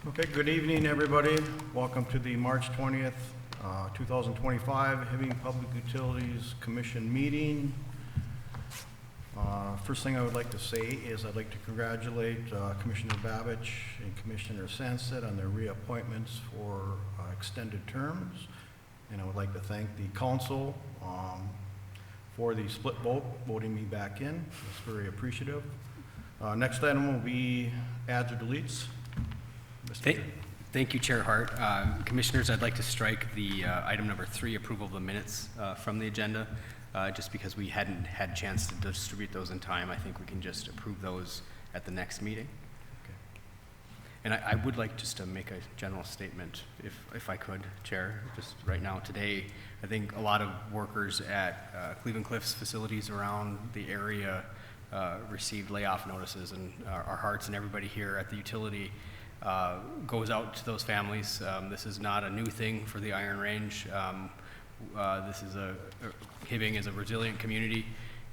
Okay, good evening, everybody. Welcome to the March 20th, 2025 Hibbing Public Utilities Commission meeting. First thing I would like to say is I'd like to congratulate Commissioner Babich and Commissioner Sanset on their reappointments for extended terms. And I would like to thank the council for the split vote, voting me back in. It's very appreciative. Next item will be adds or deletes. Thank you, Chair Hart. Commissioners, I'd like to strike the item number 3, approval of the minutes from the agenda. Just because we hadn't had a chance to distribute those in time, I think we can just approve those at the next meeting. Okay. And I would like just to make a general statement, if I could, Chair, just right now. Today, I think a lot of workers at Cleveland Cliffs facilities around the area received layoff notices, and our hearts and everybody here at the utility goes out to those families. This is not a new thing for the Iron Range. This is Hibbing is a resilient community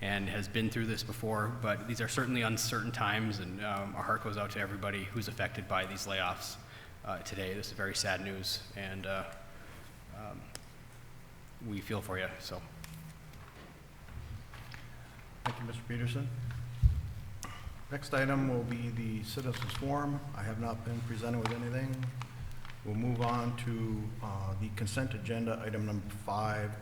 and has been through this before, but these are certainly uncertain times, and our heart goes out to everybody who's affected by these layoffs today. This is very sad news, and we feel for you. So, Thank you, Mr. Peterson. Next item will be the citizens forum. I have not been presented with anything. We'll move on to the consent agenda, item number 5.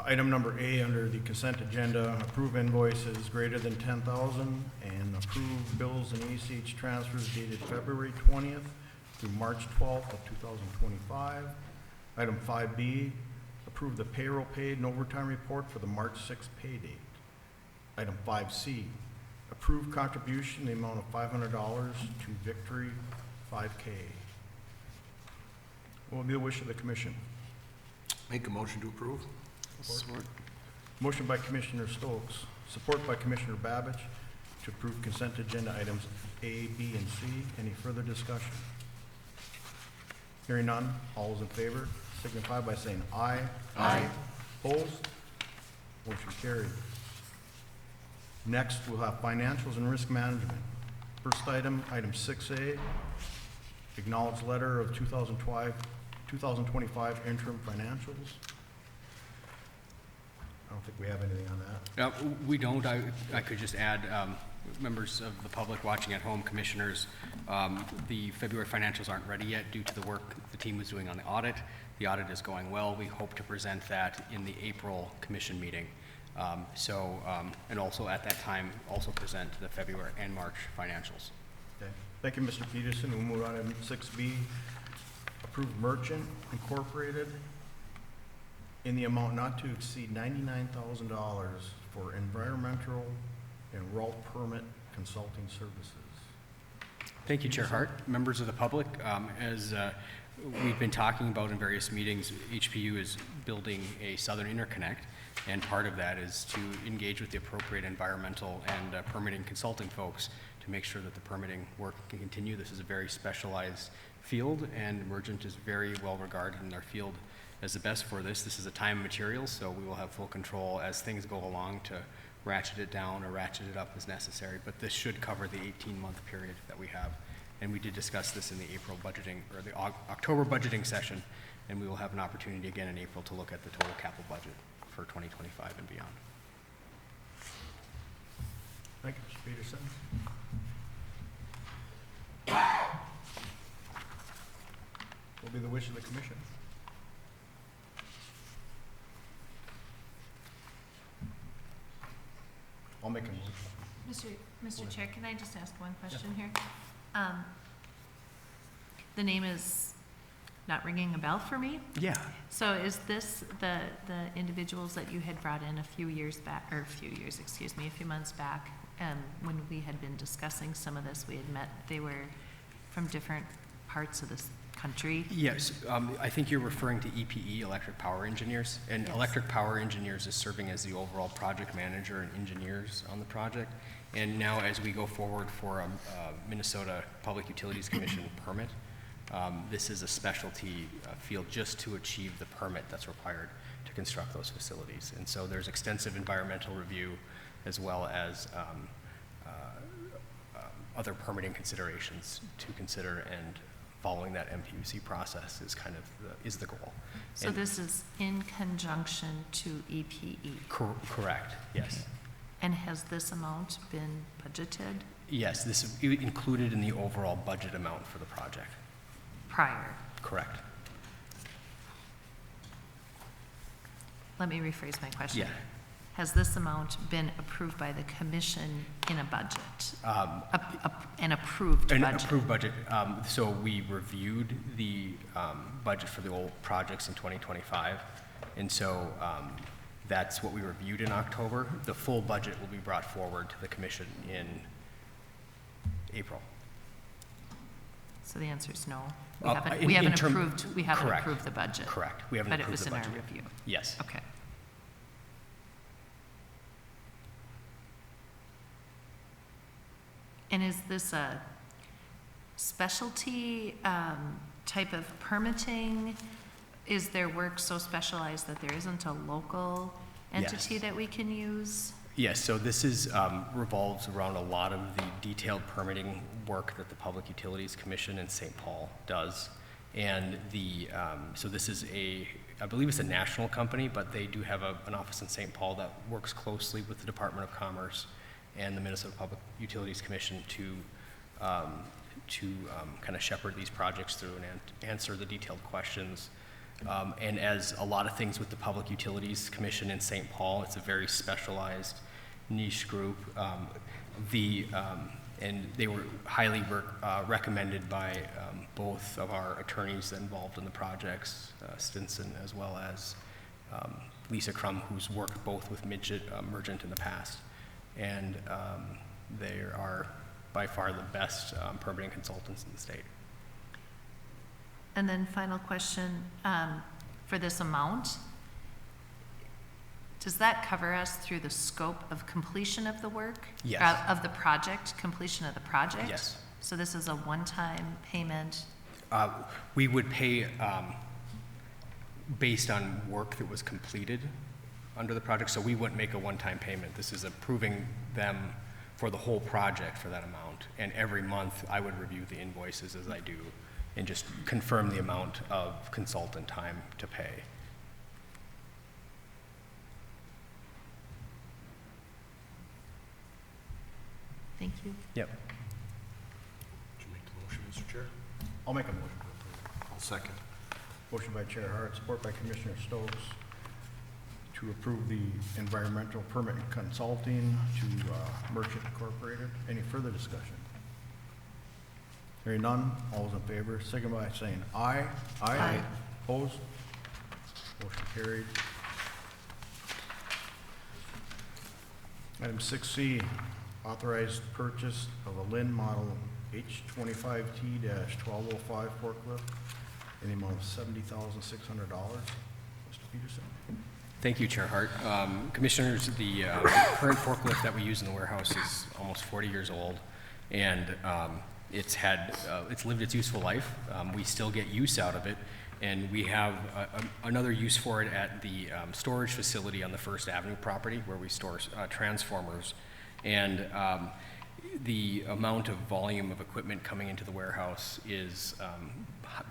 Item number A under the consent agenda, approve invoices greater than $10,000 and approve bills and ACH transfers dated February 20th through March 12th of 2025. Item 5B, approve the payroll paid and overtime report for the March 6th pay date. Item 5C, approve contribution in the amount of $500 to Victory 5K. What will be the wish of the commission? Make a motion to approve. support. Motion by Commissioner Stokes, support by Commissioner Babich to approve consent agenda items A, B, and C. Any further discussion? Hearing none, all those in favor signify by saying aye. Aye. Opposed? Motion carried. Next, we'll have financials and risk management. First item, item 6A, acknowledge letter of 2025 interim financials. I don't think we have anything on that. We don't. I could just add, members of the public watching at home, commissioners, the February financials aren't ready yet due to the work the team was doing on the audit. The audit is going well. We hope to present that in the April commission meeting. And also at that time, also present the February and March financials. Okay. Thank you, Mr. Peterson. We'll move on to 6B, approve merchant incorporated in the amount not to exceed $99,000 for environmental and route permit consulting services. Thank you, Chair Hart. Members of the public, as we've been talking about in various meetings, HPU is building a southern interconnect, and part of that is to engage with the appropriate environmental and permitting consulting folks to make sure that the permitting work can continue. This is a very specialized field, and Mergent is very well regarded in their field as the best for this. This is a time and material, so we will have full control as things go along to ratchet it down or ratchet it up as necessary, but this should cover the 18-month period that we have. And we did discuss this in the April budgeting, or the October budgeting session, and we will have an opportunity again in April to look at the total capital budget for 2025 and beyond. Thank you, Mr. Peterson. What will be the wish of the commission? I'll make a motion. Mr. Chair, can I just ask one question here? The name is not ringing a bell for me. Yeah. So is this the individuals that you had brought in a few months back, when we had been discussing some of this, we had met, they were from different parts of this country? Yes, I think you're referring to EPE, Electric Power Engineers, and Yes. Electric Power Engineers is serving as the overall project manager and engineers on the project. And now as we go forward for a Minnesota Public Utilities Commission permit, this is a specialty field just to achieve the permit that's required to construct those facilities. And so there's extensive environmental review as well as other permitting considerations to consider, and following that MPUC process is kind of is the goal. So And- this is in conjunction to EPE? Correct, yes. And has this amount been budgeted Yes, this is included in the overall budget amount for the project. prior? Correct. Let me rephrase my question. Yeah. Has this amount been approved by the commission in a budget? An approved An budget? approved budget. So we reviewed the budget for the old projects in 2025. And so that's what we reviewed in October. The full budget will be brought forward to the commission in April. So the answer is no. in We haven't term- approved correct. the budget. Correct. We haven't But it approved was the in our budget yet. review. Yes. Okay. And is this a specialty type of permitting? Is their work so specialized that there isn't a local entity Yes. that we can use? Yes, so this is, revolves around a lot of the detailed permitting work that the Public Utilities Commission in St. Paul does. And so this is I believe it's a national company, but they do have an office in St. Paul that works closely with the Department of Commerce and the Minnesota Public Utilities Commission to kind of shepherd these projects through and answer the detailed questions. And as a lot of things with the Public Utilities Commission in St. Paul, it's a very specialized niche group. And they were highly recommended by both of our attorneys involved in the projects, Stinson, as well as Lisa Crum, who's worked both with Mergent in the past. And they are by far the best permitting consultants in the state. And then final question, for this amount, does that cover us through the scope of completion of the work? Yes. Of the project, completion of the project? Yes. So this is a one-time payment? We would pay based on work that was completed under the project, so we wouldn't make a one-time payment. This is approving them for the whole project for that amount. And every month, I would review the invoices as I do and just confirm the amount of consultant time to pay. Thank you. Yep. Did you make the motion, Mr. Chair? I'll make a motion to approve. I'll second. Motion by Chair Hart, support by Commissioner Stokes to approve the environmental permit consulting to Merchant Incorporated. Any further discussion? Hearing none, all those in favor, signify by saying aye. Aye. Opposed? Motion carried. Item 6C, authorized purchase of a Lynn Model H25T-1205 forklift in the amount of $70,600. Mr. Peterson. Thank you, Chair Hart. Commissioners, the current forklift that we use in the warehouse is almost 40 years old, and it's lived its useful life. We still get use out of it, and we have another use for it at the storage facility on the First Avenue property where we store transformers. And the amount of volume of equipment coming into the warehouse is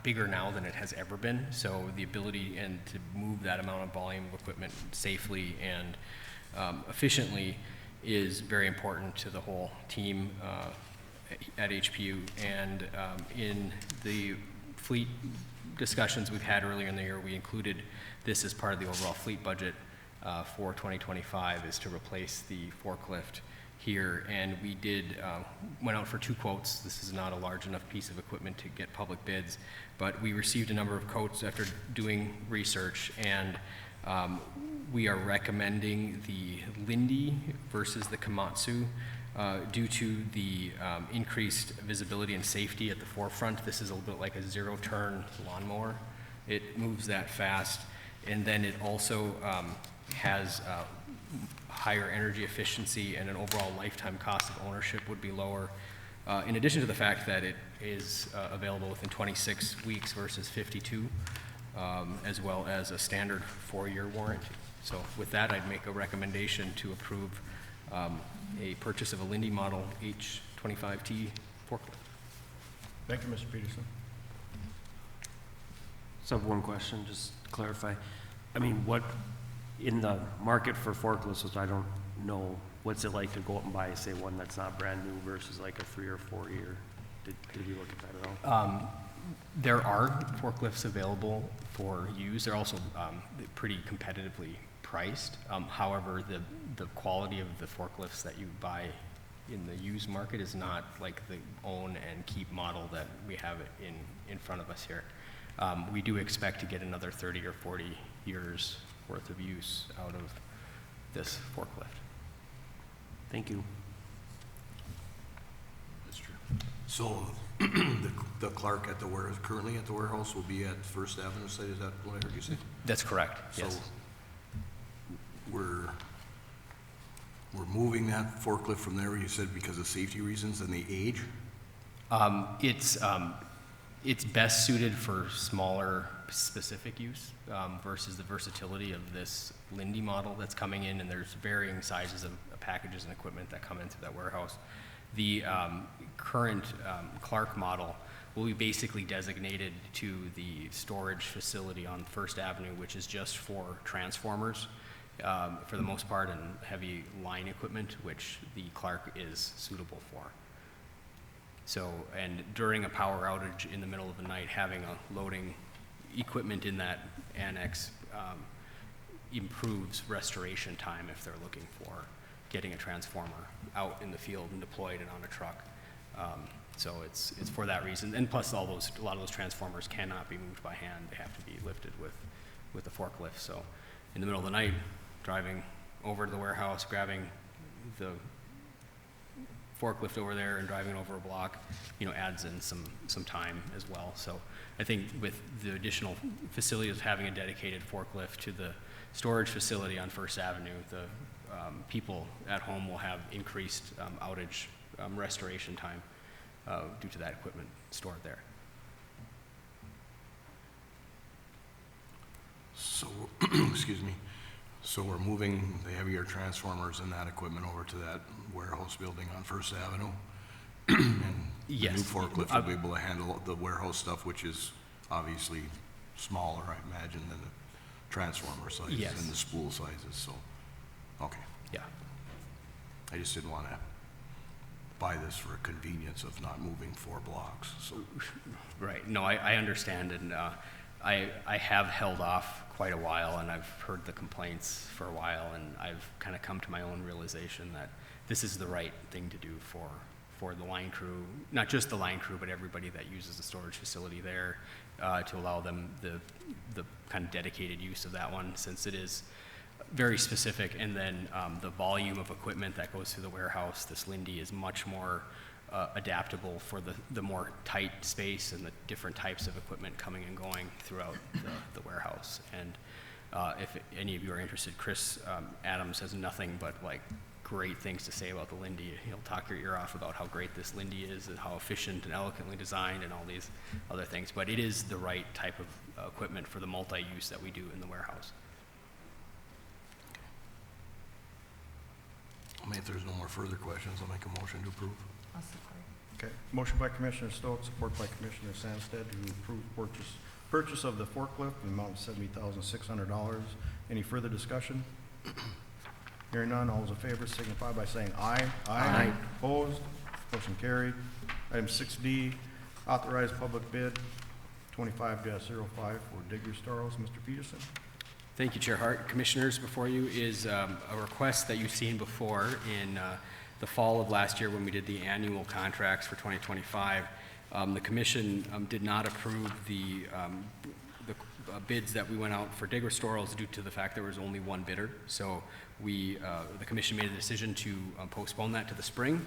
bigger now than it has ever been. So the ability to move that amount of volume of equipment safely and efficiently is very important to the whole team at HPU. And in the fleet discussions we've had earlier in the year, we included this as part of the overall fleet budget for 2025 is to replace the forklift here. And we went out for 2 quotes. This is not a large enough piece of equipment to get public bids, but we received a number of quotes after doing research, and we are recommending the Lindy versus the Komatsu due to the increased visibility and safety at the forefront. This is a little bit like a zero-turn lawnmower. It moves that fast, and then it also has higher energy efficiency, and an overall lifetime cost of ownership would be lower. In addition to the fact that it is available within 26 weeks versus 52, as well as a standard 4-year warranty. So with that, I'd make a recommendation to approve a purchase of a Lindy Model 25T forklift. Thank you, Mr. Peterson. So I have one question, just to clarify. I mean, what, in the market for forklifts, which I don't know, what's it like to go out and buy, say, one that's not brand new versus like a 3 or 4 year? Did you look at that at all? There are forklifts available for use. They're also pretty competitively priced. However, the quality of the forklifts that you buy in the used market is not like the own and keep model that we have in front of us here. We do expect to get another 30 or 40 years worth of use out of this forklift. Thank you. So the clerk at the warehouse, currently at the warehouse, will be at First Avenue site, is that what I heard you say? That's correct, So yes. we're moving that forklift from there, you said because of safety reasons and the age? It's best suited for smaller specific use versus the versatility of this Lindy model that's coming in, and there's varying sizes of packages and equipment that come into that warehouse. The current Clark model will be basically designated to the storage facility on First Avenue, which is just for transformers for the most part, and heavy line equipment, which the Clark is suitable for. So, and during a power outage in the middle of the night, having a loading equipment in that annex improves restoration time if they're looking for getting a transformer out in the field and deployed and on a truck. So it's for that reason. And plus a lot of those transformers cannot be moved by hand. They have to be lifted with the forklift. So in the middle of the night, driving over to the warehouse, grabbing the forklift over there and driving over a block, adds in some time as well. So I think with the additional facility of having a dedicated forklift to the storage facility on First Avenue, the people at home will have increased outage restoration time due to that equipment stored there. So, excuse me, so we're moving the heavier transformers and that equipment over to that warehouse building on First Avenue? And Yes. the new forklift will be able to handle the warehouse stuff, which is obviously smaller, I imagine, than the transformer sizes Yes. and the spool sizes, so, okay. Yeah. I just didn't want to buy this for convenience of not moving 4 blocks, so. Right. No, I understand, and I have held off quite a while, and I've heard the complaints for a while, and I've kind of come to my own realization that this is the right thing to do for the line crew, not just the line crew, but everybody that uses the storage facility there, to allow them the kind of dedicated use of that one, since it is very specific, and then the volume of equipment that goes through the warehouse, this Lindy is much more adaptable for the more tight space and the different types of equipment coming and going throughout the warehouse. And if any of you are interested, Chris Adams has nothing but like great things to say about the Lindy. He'll talk your ear off about how great this Lindy is and how efficient and elegantly designed and all these other things. But it is the right type of equipment for the multi-use that we do in the warehouse. I mean, if there's no more further questions, I'll make a motion to approve. I'll support. Okay, motion by Commissioner Stokes, support by Commissioner Sandsted to approve purchase of the forklift in the amount of $70,600. Any further discussion? Hearing none, all those in favor signify by saying aye. Aye. Opposed? Motion carried. Item 6D, authorized public bid 25-05 for Digger Storls. Mr. Peterson. Thank you, Chair Hart. Commissioners, before you is a request that you've seen before in the fall of last year when we did the annual contracts for 2025. The commission did not approve the bids that we went out for digger storals due to the fact there was only one bidder. So the commission made a decision to postpone that to the spring.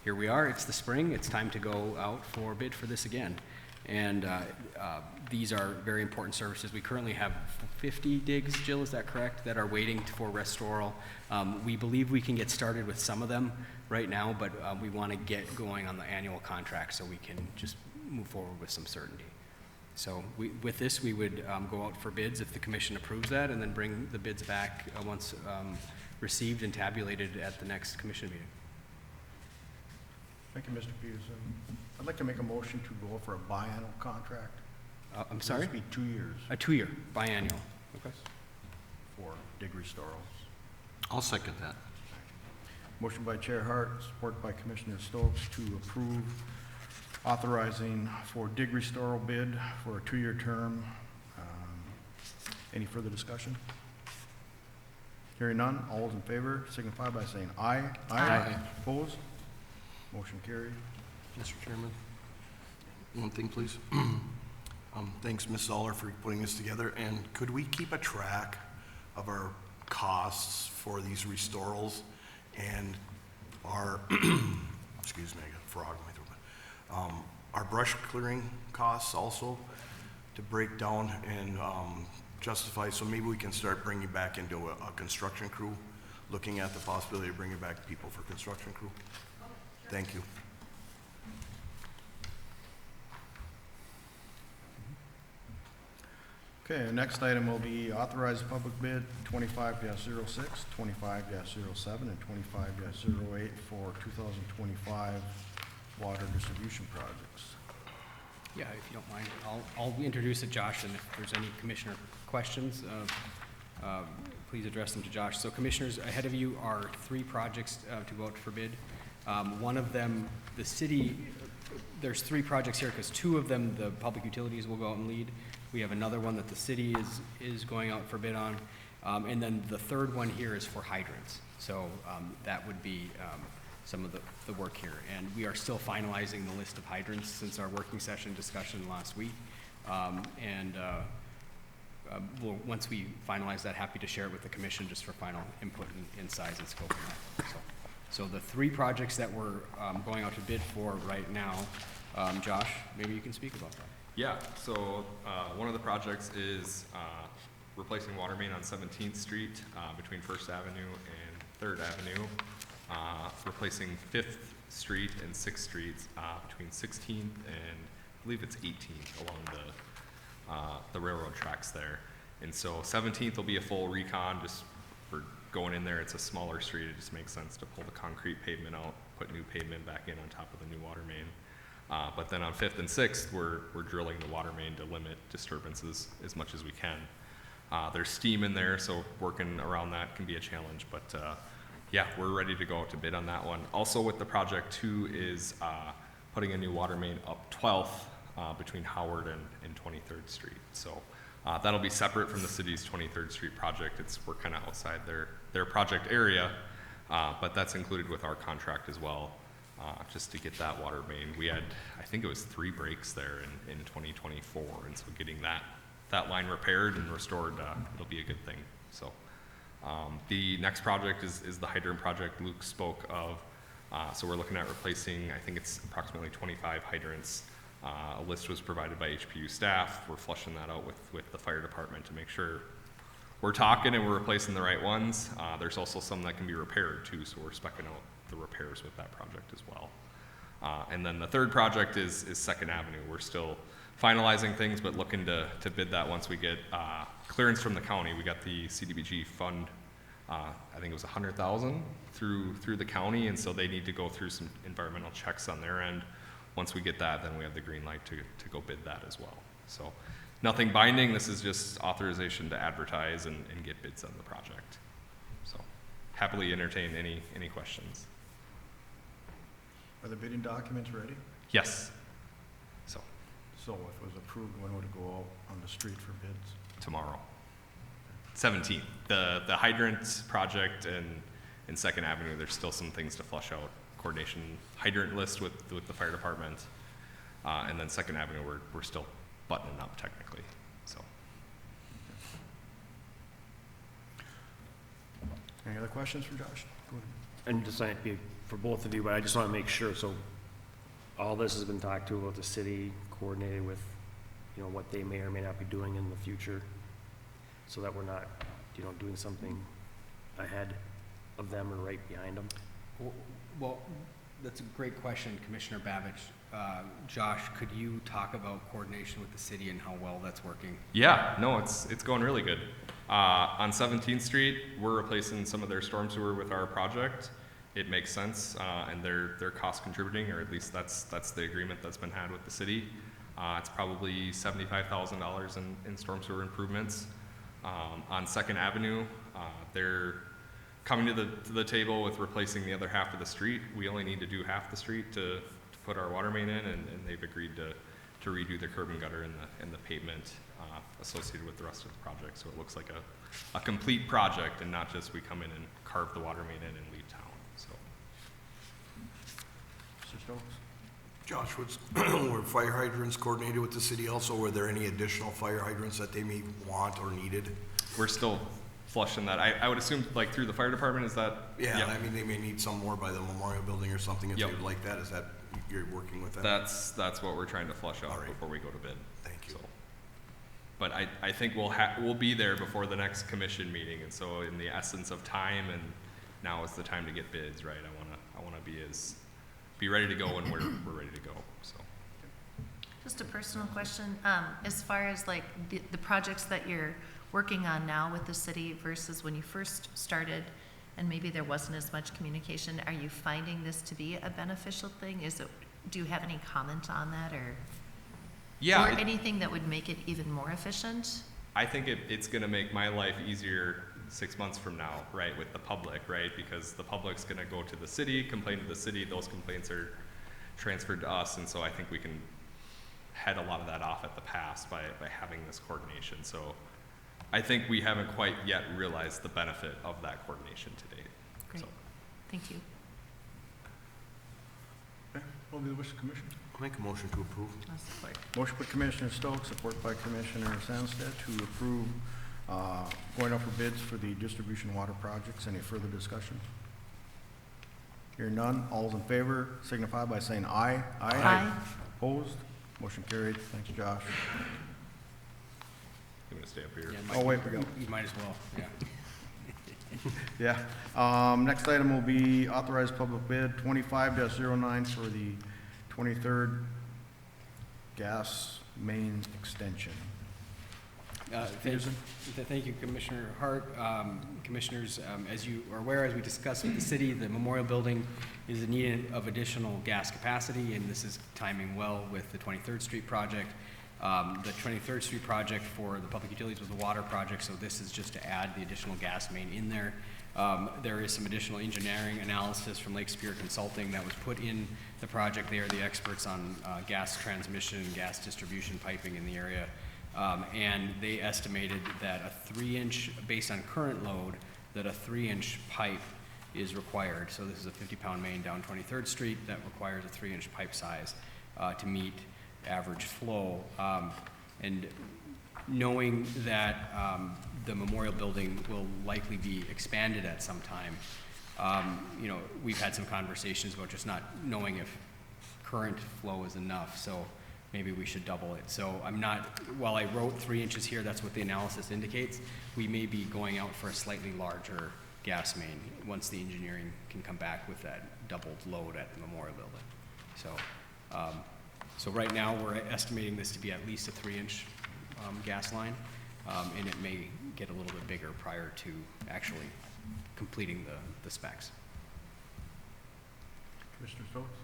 Here we are, it's the spring, it's time to go out for bid for this again. And these are very important services. We currently have 50 digs, Jill, is that correct, that are waiting for restoral. We believe we can get started with some of them right now, but we want to get going on the annual contract so we can just move forward with some certainty. So with this, we would go out for bids if the commission approves that, and then bring the bids back once received and tabulated at the next commission meeting. Thank you, Mr. Peterson. I'd like to make a motion to go for a biannual contract. I'm sorry? This would be 2 years A 2-year, biannual. Okay. for dig restorals. I'll second that. Motion by Chair Hart, support by Commissioner Stokes to approve authorizing for dig restoral bid for a 2-year term. Any further discussion? Hearing none, all those in favor signify by saying aye. Aye. Opposed? Motion carried. Mr. Chairman, one thing, please. Thanks, Ms. Zoller, for putting this together, and could we keep a track of our costs for these restorals and our, excuse me, I got a frog in my throat, our brush clearing costs also, to break down and justify, so maybe we can start bringing back into a construction crew, looking at the possibility of bringing back people for construction crew? Thank you. Okay, the next item will be authorized public bid 25-06, 25-07, and 25-08 for 2025 water distribution projects. Yeah, if you don't mind, I'll introduce it, Josh, and if there's any commissioner questions, please address them to Josh. So commissioners, ahead of you are 3 projects to go out for bid. One of them, the city, there's 3 projects here because 2 of them, the public utilities will go out and lead. We have another one that the city is going out for bid on. And then the third one here is for hydrants. So that would be some of the work here. And we are still finalizing the list of hydrants since our working session discussion last week. We'll, once we finalize that, happy to share it with the commission just for final input in size and scope of that. So the 3 projects that we're going out to bid for right now, Josh, maybe you can speak about that. Yeah, so one of the projects is replacing water main on 17th Street between First Avenue and 3rd Avenue, replacing 5th Street and 6th Street between 16th and I believe it's 18th along the railroad tracks there. And so 17th will be a full recon, just for going in there. It's a smaller street. It just makes sense to pull the concrete pavement out, put new pavement back in on top of the new water main. But then on 5th and 6th, we're drilling the water main to limit disturbances as much as we can. There's steam in there, so working around that can be a challenge, but yeah, we're ready to go out to bid on that one. Also with the project too is putting a new water main up 12th between Howard and 23rd Street. So that'll be separate from the city's 23rd Street project. We're kind of outside their project area, but that's included with our contract as well. Just to get that water main. We had, I think it was 3 breaks there in 2024, and so getting that line repaired and restored, it'll be a good thing. So the next project is the hydrant project Luke spoke of. So we're looking at replacing, I think it's approximately 25 hydrants. A list was provided by HPU staff. We're flushing that out with the fire department to make sure we're talking and we're replacing the right ones. There's also some that can be repaired too, so we're speccing out the repairs with that project as well. And then the third project is 2nd Avenue. We're still finalizing things, but looking to bid that once we get clearance from the county. We got the CDBG fund, I think it was $100,000 through the county, and so they need to go through some environmental checks on their end. Once we get that, then we have the green light to go bid that as well. So nothing binding. This is just authorization to advertise and get bids on the project. So happily entertain any questions. Are the bidding documents ready? Yes. So So if it was approved, when would it go out on the street for bids? tomorrow, 17th. The hydrant project and 2nd Avenue, there's still some things to flush out. Coordination hydrant list with the fire department. And then 2nd Avenue, we're still buttoning up technically, so. Any other questions for Josh? Go ahead. And this might be for both of you, but I just want to make sure, so all this has been talked to about the city, coordinated with, you know, what they may or may not be doing in the future, so that we're not, you know, doing something ahead of them or right behind them? Well, that's a great question, Commissioner Babich. Josh, could you talk about coordination with the city and how well that's working? Yeah, no, it's going really good. On 17th Street, we're replacing some of their storm sewer with our project. it makes sense, and they're cost contributing, or at least that's the agreement that's been had with the city. It's probably $75,000 in storm sewer improvements. On Second Avenue, they're coming to the table with replacing the other half of the street. We only need to do half the street to put our water main in, and they've agreed to redo the curb and gutter and the pavement associated with the rest of the project. So it looks like a complete project, and not just we come in and carve the water main in and leave town. So Mr. Stokes? Josh, were fire hydrants coordinated with the city also? Were there any additional fire hydrants that they may want or needed? we're still flushing that. I would assume like through the fire department, is that? Yeah, Yep. I mean, they may need some more by the memorial building or something if they Yep. would like that. Is that, you're working with that? That's what we're trying to flush All out right. before we go to bid. Thank you. So, but I think we'll be there before the next commission meeting, and so in the essence of time, and now is the time to get bids, right? I wanna be ready to go when we're ready to go, so. Just a personal question, as far as like the projects that you're working on now with the city versus when you first started, and maybe there wasn't as much communication, are you finding this to be a beneficial thing? Do you have any comment on that, or? Yeah, Or anything that would make it even more efficient? I think it's gonna make my life easier 6 months from now, right, with the public, right? Because the public's gonna go to the city, complain to the city, those complaints are transferred to us, and so I think we can head a lot of that off at the pass by having this coordination. So I think we haven't quite yet realized the benefit of that coordination to date. Great, So, thank you. Okay, what will be the wish of the commission? I'll make a motion to approve. I'll support. Motion by Commissioner Stokes, support by Commissioner Sandsted to approve going out for bids for the distribution water projects. Any further discussion? Hearing none, all's in favor signify by saying aye. Aye. Opposed? Motion carried. Thanks, Josh. I'm gonna stay up here. Yeah, Oh, wait, we go. You might as well, yeah. Yeah. Next item will be authorized public bid 25-09 for the 23rd gas main extension. Thank you, Commissioner Hart. Commissioners, as you are aware, as we discussed with the city, the memorial building is in need of additional gas capacity, and this is timing well with the 23rd Street project. The 23rd Street project for the public utilities was a water project, so this is just to add the additional gas main in there. There is some additional engineering analysis from Lake Superior Consulting that was put in the project. They are the experts on gas transmission, gas distribution piping in the area. And they estimated that a 3-inch, based on current load, that a 3-inch pipe is required. So this is a 50-pound main down 23rd Street that requires a 3-inch pipe size to meet average flow. And knowing that the memorial building will likely be expanded at some time, you know, we've had some conversations about just not knowing if current flow is enough. So maybe we should double it. So while I wrote 3 inches here, that's what the analysis indicates. We may be going out for a slightly larger gas main once the engineering can come back with that doubled load at the memorial building. So right now, we're estimating this to be at least a 3-inch gas line, and it may get a little bit bigger prior to actually completing the specs. Commissioner Stokes?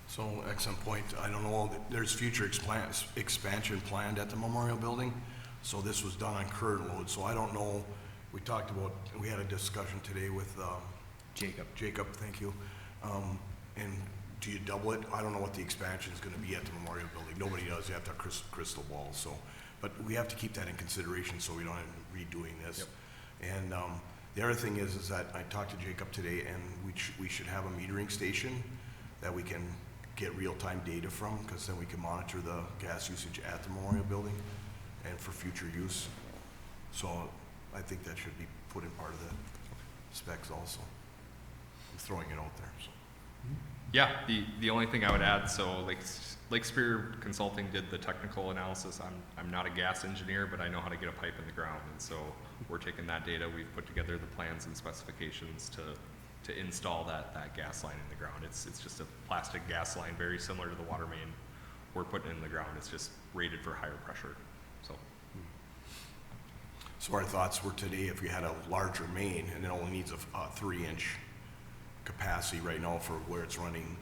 So, excellent point. I don't know, there's future expansion planned at the memorial building. So this was done on current load. So I don't know, we had a discussion today with Jacob, thank you. And do you double it? I don't know what the expansion is gonna be at the memorial building. Nobody does, you have to have crystal balls, so. But we have to keep that in consideration so we don't end up redoing this. Yep. And the other thing is that I talked to Jacob today, and we should have a metering station that we can get real-time data from, because then we can monitor the gas usage at the memorial building and for future use. So I think that should be put in part of the specs also. I'm throwing it out there, so. Yeah, the only thing I would add, so Lake Superior Consulting did the technical analysis. I'm not a gas engineer, but I know how to get a pipe in the ground, and so we're taking that data. We've put together the plans and specifications to install that gas line in the ground. It's just a plastic gas line, very similar to the water main we're putting in the ground. It's just rated for higher pressure, so. So our thoughts were today, if we had a larger main and it only needs a 3-inch capacity right now for where it's running.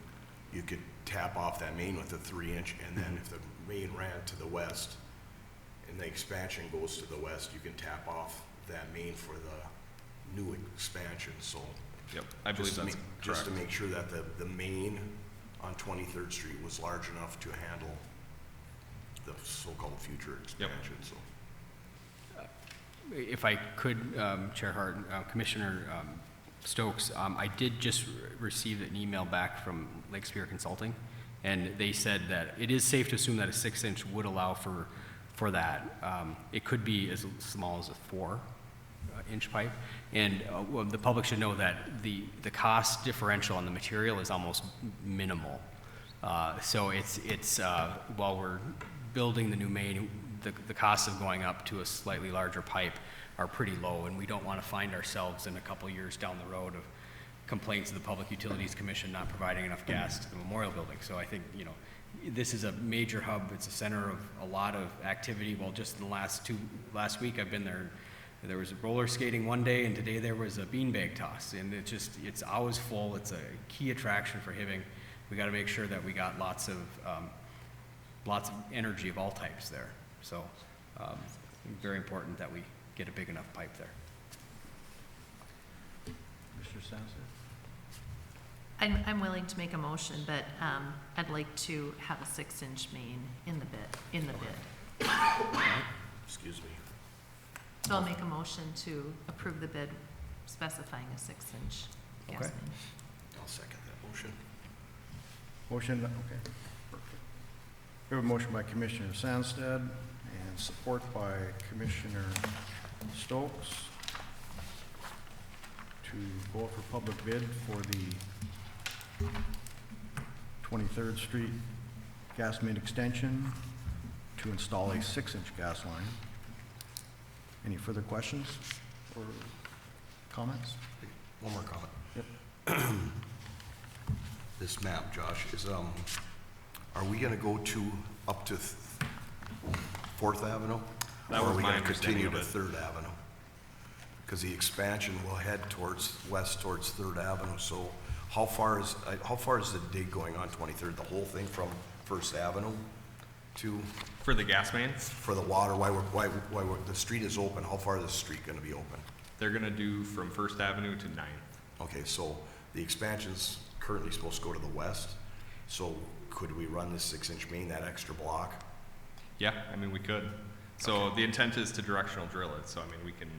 You could tap off that main with a 3-inch, and then if the main ran to the west and the expansion goes to the west, you can tap off that main for the new expansion, so. Yep, I believe that's Just to correct. make sure that the main on 23rd Street was large enough to handle the so-called future expansion, so. If I could, Chair Hart, Commissioner Stokes, I did just receive an email back from Lake Superior Consulting, and they said that it is safe to assume that a 6-inch would allow for that. It could be as small as a 4-inch pipe, and well, the public should know that the cost differential on the material is almost minimal. So it's while we're building the new main, the costs of going up to a slightly larger pipe are pretty low, and we don't want to find ourselves in a couple years down the road of complaints of the Public Utilities Commission not providing enough gas to the memorial building. So I think, you know, this is a major hub. It's a center of a lot of activity. Well, just in the last week I've been there. There was roller skating one day, and today there was a beanbag toss, and it's always full. It's a key attraction for Hibbing. We got to make sure that we got lots of energy of all types there. So, very important that we get a big enough pipe there. Mr. Sampson? I'm willing to make a motion, but I'd like to have a 6-inch main in the bid. Excuse me. So I'll make a motion to approve the bid specifying a 6-inch gas Okay. main. I'll second that motion. Motion, okay. Perfect. We have a motion by Commissioner Sandsted and support by Commissioner Stokes to go out for public bid for the 23rd Street gas main extension to install a 6-inch gas line. Any further questions or comments? One more comment. Yep. This map, Josh, is, are we gonna go up to 4th Avenue? That Or was are we my gonna continue to understanding 3rd Avenue? Because the expansion will head west towards 3rd Avenue, so how far is the dig going on 23rd? The whole thing from 1st Avenue to, For the gas main, for the water, the street is open, how far is the street gonna be open? they're gonna do from First Avenue to 9th. Okay, so the expansion's currently supposed to go to the west, so could we run this 6-inch main, that extra block? Yeah, I mean, we could. So the intent is to directional drill it, so I mean, we can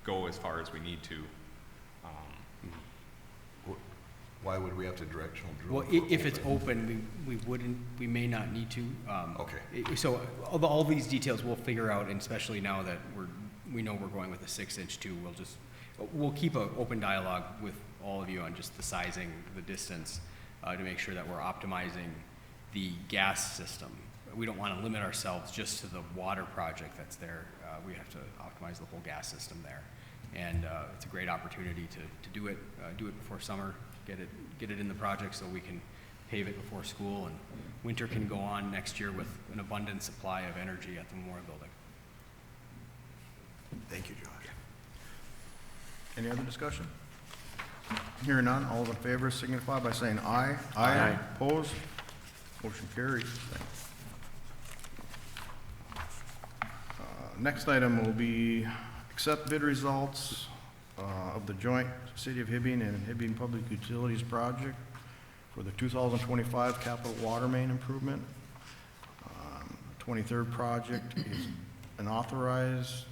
go as far as we need to. Why would we have to directional drill? Well, it for if the it's whole thing? open, we may not need to. Okay. So all these details we'll figure out, and especially now that we know we're going with a 6-inch too, we'll keep an open dialogue with all of you on just the sizing, the distance, to make sure that we're optimizing the gas system. We don't want to limit ourselves just to the water project that's there. We have to optimize the whole gas system there. And it's a great opportunity to do it before summer, get it in the project so we can pave it before school, and winter can go on next year with an abundant supply of energy at the Memorial Building. Thank you, Josh. Any other discussion? Hearing none, all in favor signify by saying aye. Aye. Opposed? Motion carries. Next item will be accept bid results of the joint City of Hibbing and Hibbing Public Utilities project for the 2025 capital water main improvement. 23rd project is an authorized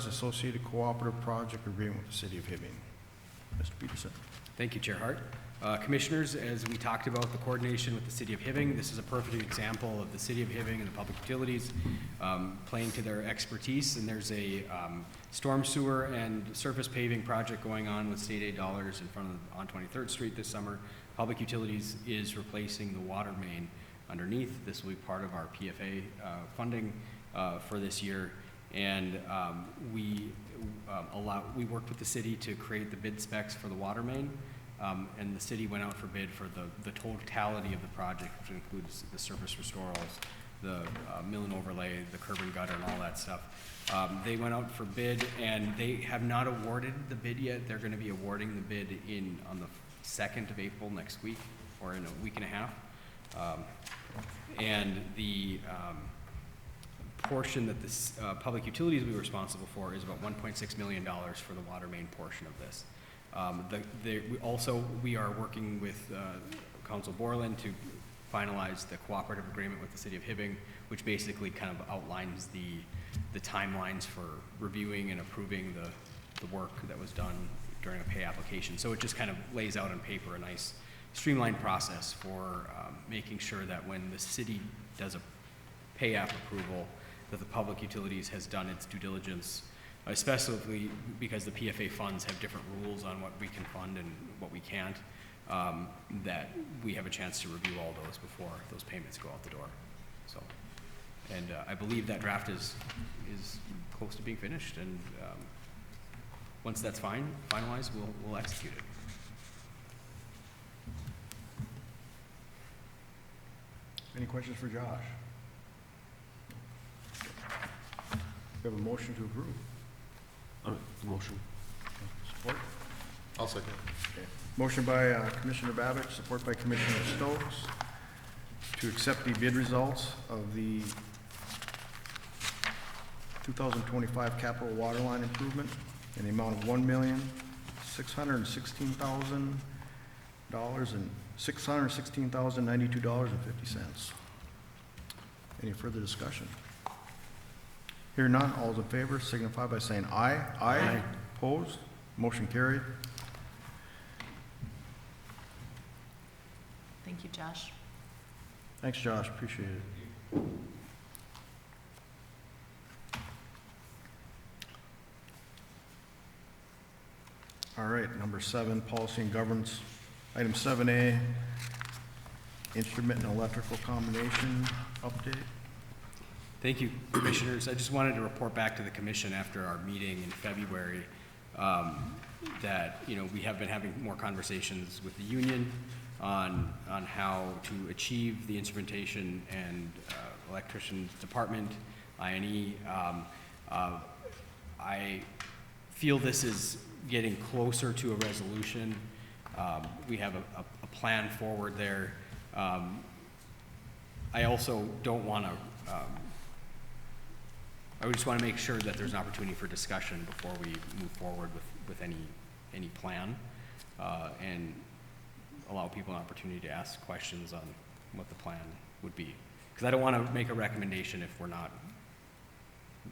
associated cooperative project agreement with the City of Hibbing. Mr. Peterson. Thank you, Chair Hart. Commissioners, as we talked about the coordination with the City of Hibbing, this is a perfect example of the City of Hibbing and the public utilities playing to their expertise. And there's a storm sewer and surface paving project going on with state aid dollars in front of on 23rd Street this summer. Public utilities is replacing the water main underneath. This will be part of our PFA funding for this year. And we worked with the city to create the bid specs for the water main. And the city went out for bid for the totality of the project, which includes the surface restorals, the mill and overlay, the curb and gutter, and all that stuff. They went out for bid, and they have not awarded the bid yet. They're going to be awarding the bid on the 2nd of April next week, or in a week and a half. And the portion that this public utilities will be responsible for is about $1.6 million for the water main portion of this. We are working with Council Borland to finalize the cooperative agreement with the city of Hibbing, which basically kind of outlines the timelines for reviewing and approving the work that was done during a pay application. So it just kind of lays out on paper a nice streamlined process for making sure that when the city does a pay app approval, that the public utilities has done its due diligence, especially because the PFA funds have different rules on what we can fund and what we can't, that we have a chance to review all those before those payments go out the door. So, and I believe that draft is close to being finished, and once that's finalized, we'll execute it. Any questions for Josh? We have a motion to approve. Motion. Support? I'll second. Okay. Motion by Commissioner Babich, support by Commissioner Stokes, to accept the bid results of the 2025 capital water line improvement in the amount of $1,616,092.50. Any further discussion? Hearing none, all those in favor signify by saying aye. Aye. Opposed? Motion carried. Thank you, Josh. Thanks, Josh, appreciate it. All right, number 7, policy and governance. Item 7A, instrument and electrical combination update. Thank you, Commissioners. I just wanted to report back to the Commission after our meeting in February that, we have been having more conversations with the union on how to achieve the instrumentation and electricians department, I&E. I feel this is getting closer to a resolution. We have a plan forward there. I also don't want to, I just want to make sure that there's an opportunity for discussion before we move forward with any plan, and allow people an opportunity to ask questions on what the plan would be. Because I don't want to make a recommendation if we're not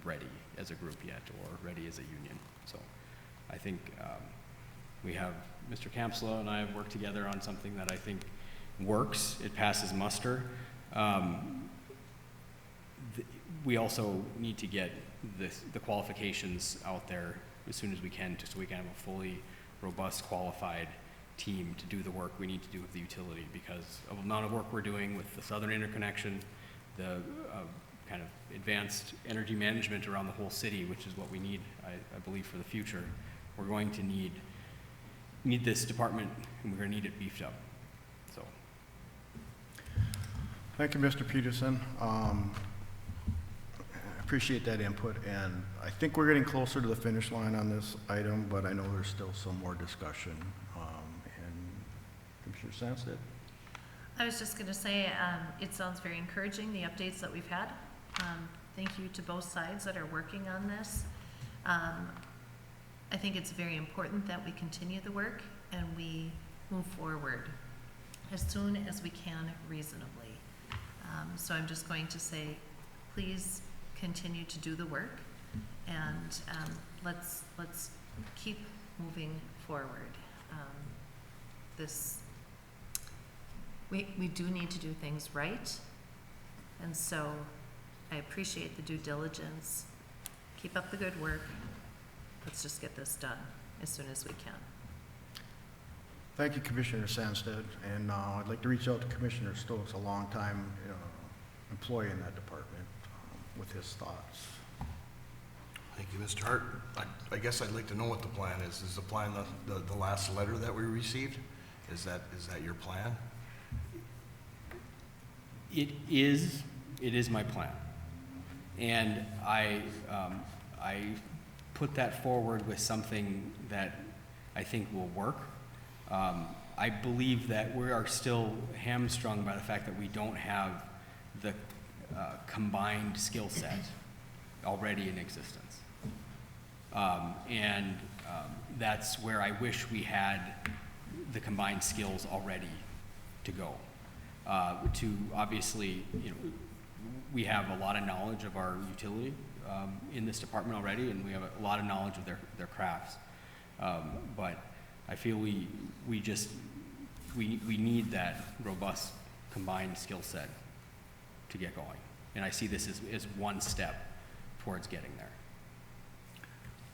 ready as a group yet, or ready as a union. So I think we have, Mr. Kampsla and I have worked together on something that I think works. It passes muster. We also need to get the qualifications out there as soon as we can, just so we can have a fully robust, qualified team to do the work we need to do with the utility, because of the amount of work we're doing with the southern interconnection, the kind of advanced energy management around the whole city, which is what we need, I believe, for the future. We're going to need this department, and we're going to need it beefed up. So, Thank you, Mr. Peterson. Appreciate that input, and I think we're getting closer to the finish line on this item, but I know there's still some more discussion. And Commissioner Sandsted? I was just going to say, it sounds very encouraging, the updates that we've had. Thank you to both sides that are working on this. I think it's very important that we continue the work and we move forward as soon as we can reasonably. So I'm just going to say, please continue to do the work, and let's keep moving forward. We do need to do things right, and so I appreciate the due diligence. Keep up the good work. Let's just get this done as soon as we can. Thank you, Commissioner Sandsted, and I'd like to reach out to Commissioner Stokes, a longtime employee in that department, with his thoughts. Thank you, Mr. Hart. I guess I'd like to know what the plan is. Is the plan the last letter that we received? Is that your plan? it is my plan. And I put that forward with something that I think will work. I believe that we are still hamstrung by the fact that we don't have the combined skill set already in existence. That's where I wish we had the combined skills already to go. To obviously, we have a lot of knowledge of our utility in this department already, and we have a lot of knowledge of their crafts. But I feel we need that robust combined skill set to get going. And I see this as one step towards getting there.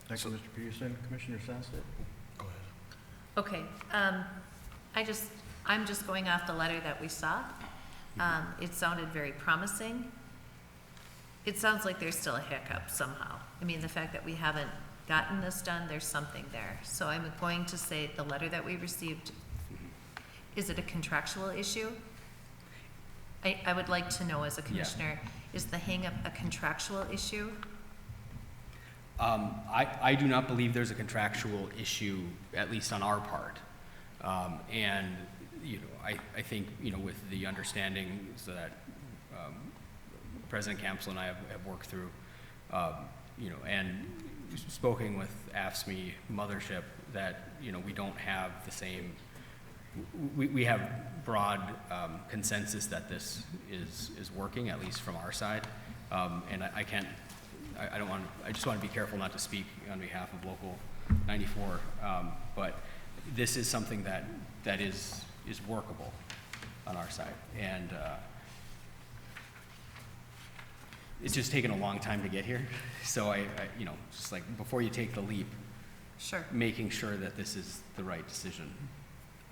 Thank you, Mr. Peterson. Commissioner Sandsted? Go ahead. Okay, I'm just going off the letter that we saw. It sounded very promising. It sounds like there's still a hiccup somehow. I mean, the fact that we haven't gotten this done, there's something there. So I'm going to say the letter that we received, is it a contractual issue? I would like to know as a commissioner, is the hangup a contractual issue? I do not believe there's a contractual issue, at least on our part. And, I think, with the understanding that President Campbell and I have worked through, and spoken with AFSCME Mothership, that, we don't have the same, we have broad consensus that this is working, at least from our side. And I just want to be careful not to speak on behalf of Local 94, but this is something that is workable on our side. And it's just taken a long time to get here. So I just like, before you take the leap, Sure. making sure that this is the right decision.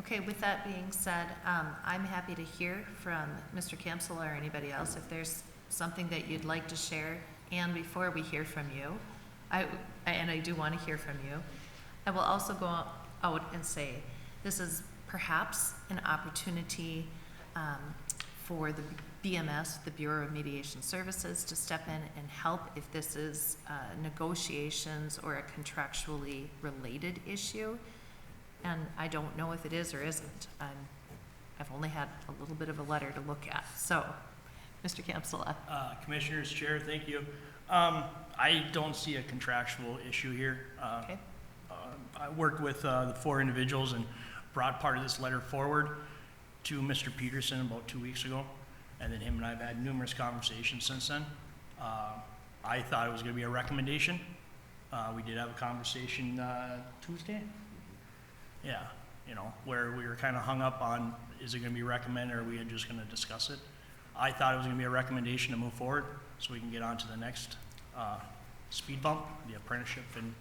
Okay, with that being said, I'm happy to hear from Mr. Campbell or anybody else if there's something that you'd like to share. And before we hear from you, I do want to hear from you, I will also go out and say this is perhaps an opportunity for the BMS, the Bureau of Mediation Services, to step in and help if this is negotiations or a contractually related issue. And I don't know if it is or isn't. I've only had a little bit of a letter to look at. So, Mr. Campsala. Commissioners, Chair, thank you. I don't see a contractual issue here. Okay. I worked with the 4 individuals and brought part of this letter forward to Mr. Peterson about 2 weeks ago, and then him and I have had numerous conversations since then. I thought it was going to be a recommendation. We did have a conversation Tuesday. Yeah, where we were kind of hung up on, is it going to be recommended, or are we just going to discuss it? I thought it was going to be a recommendation to move forward so we can get on to the next speed bump, the apprenticeship, and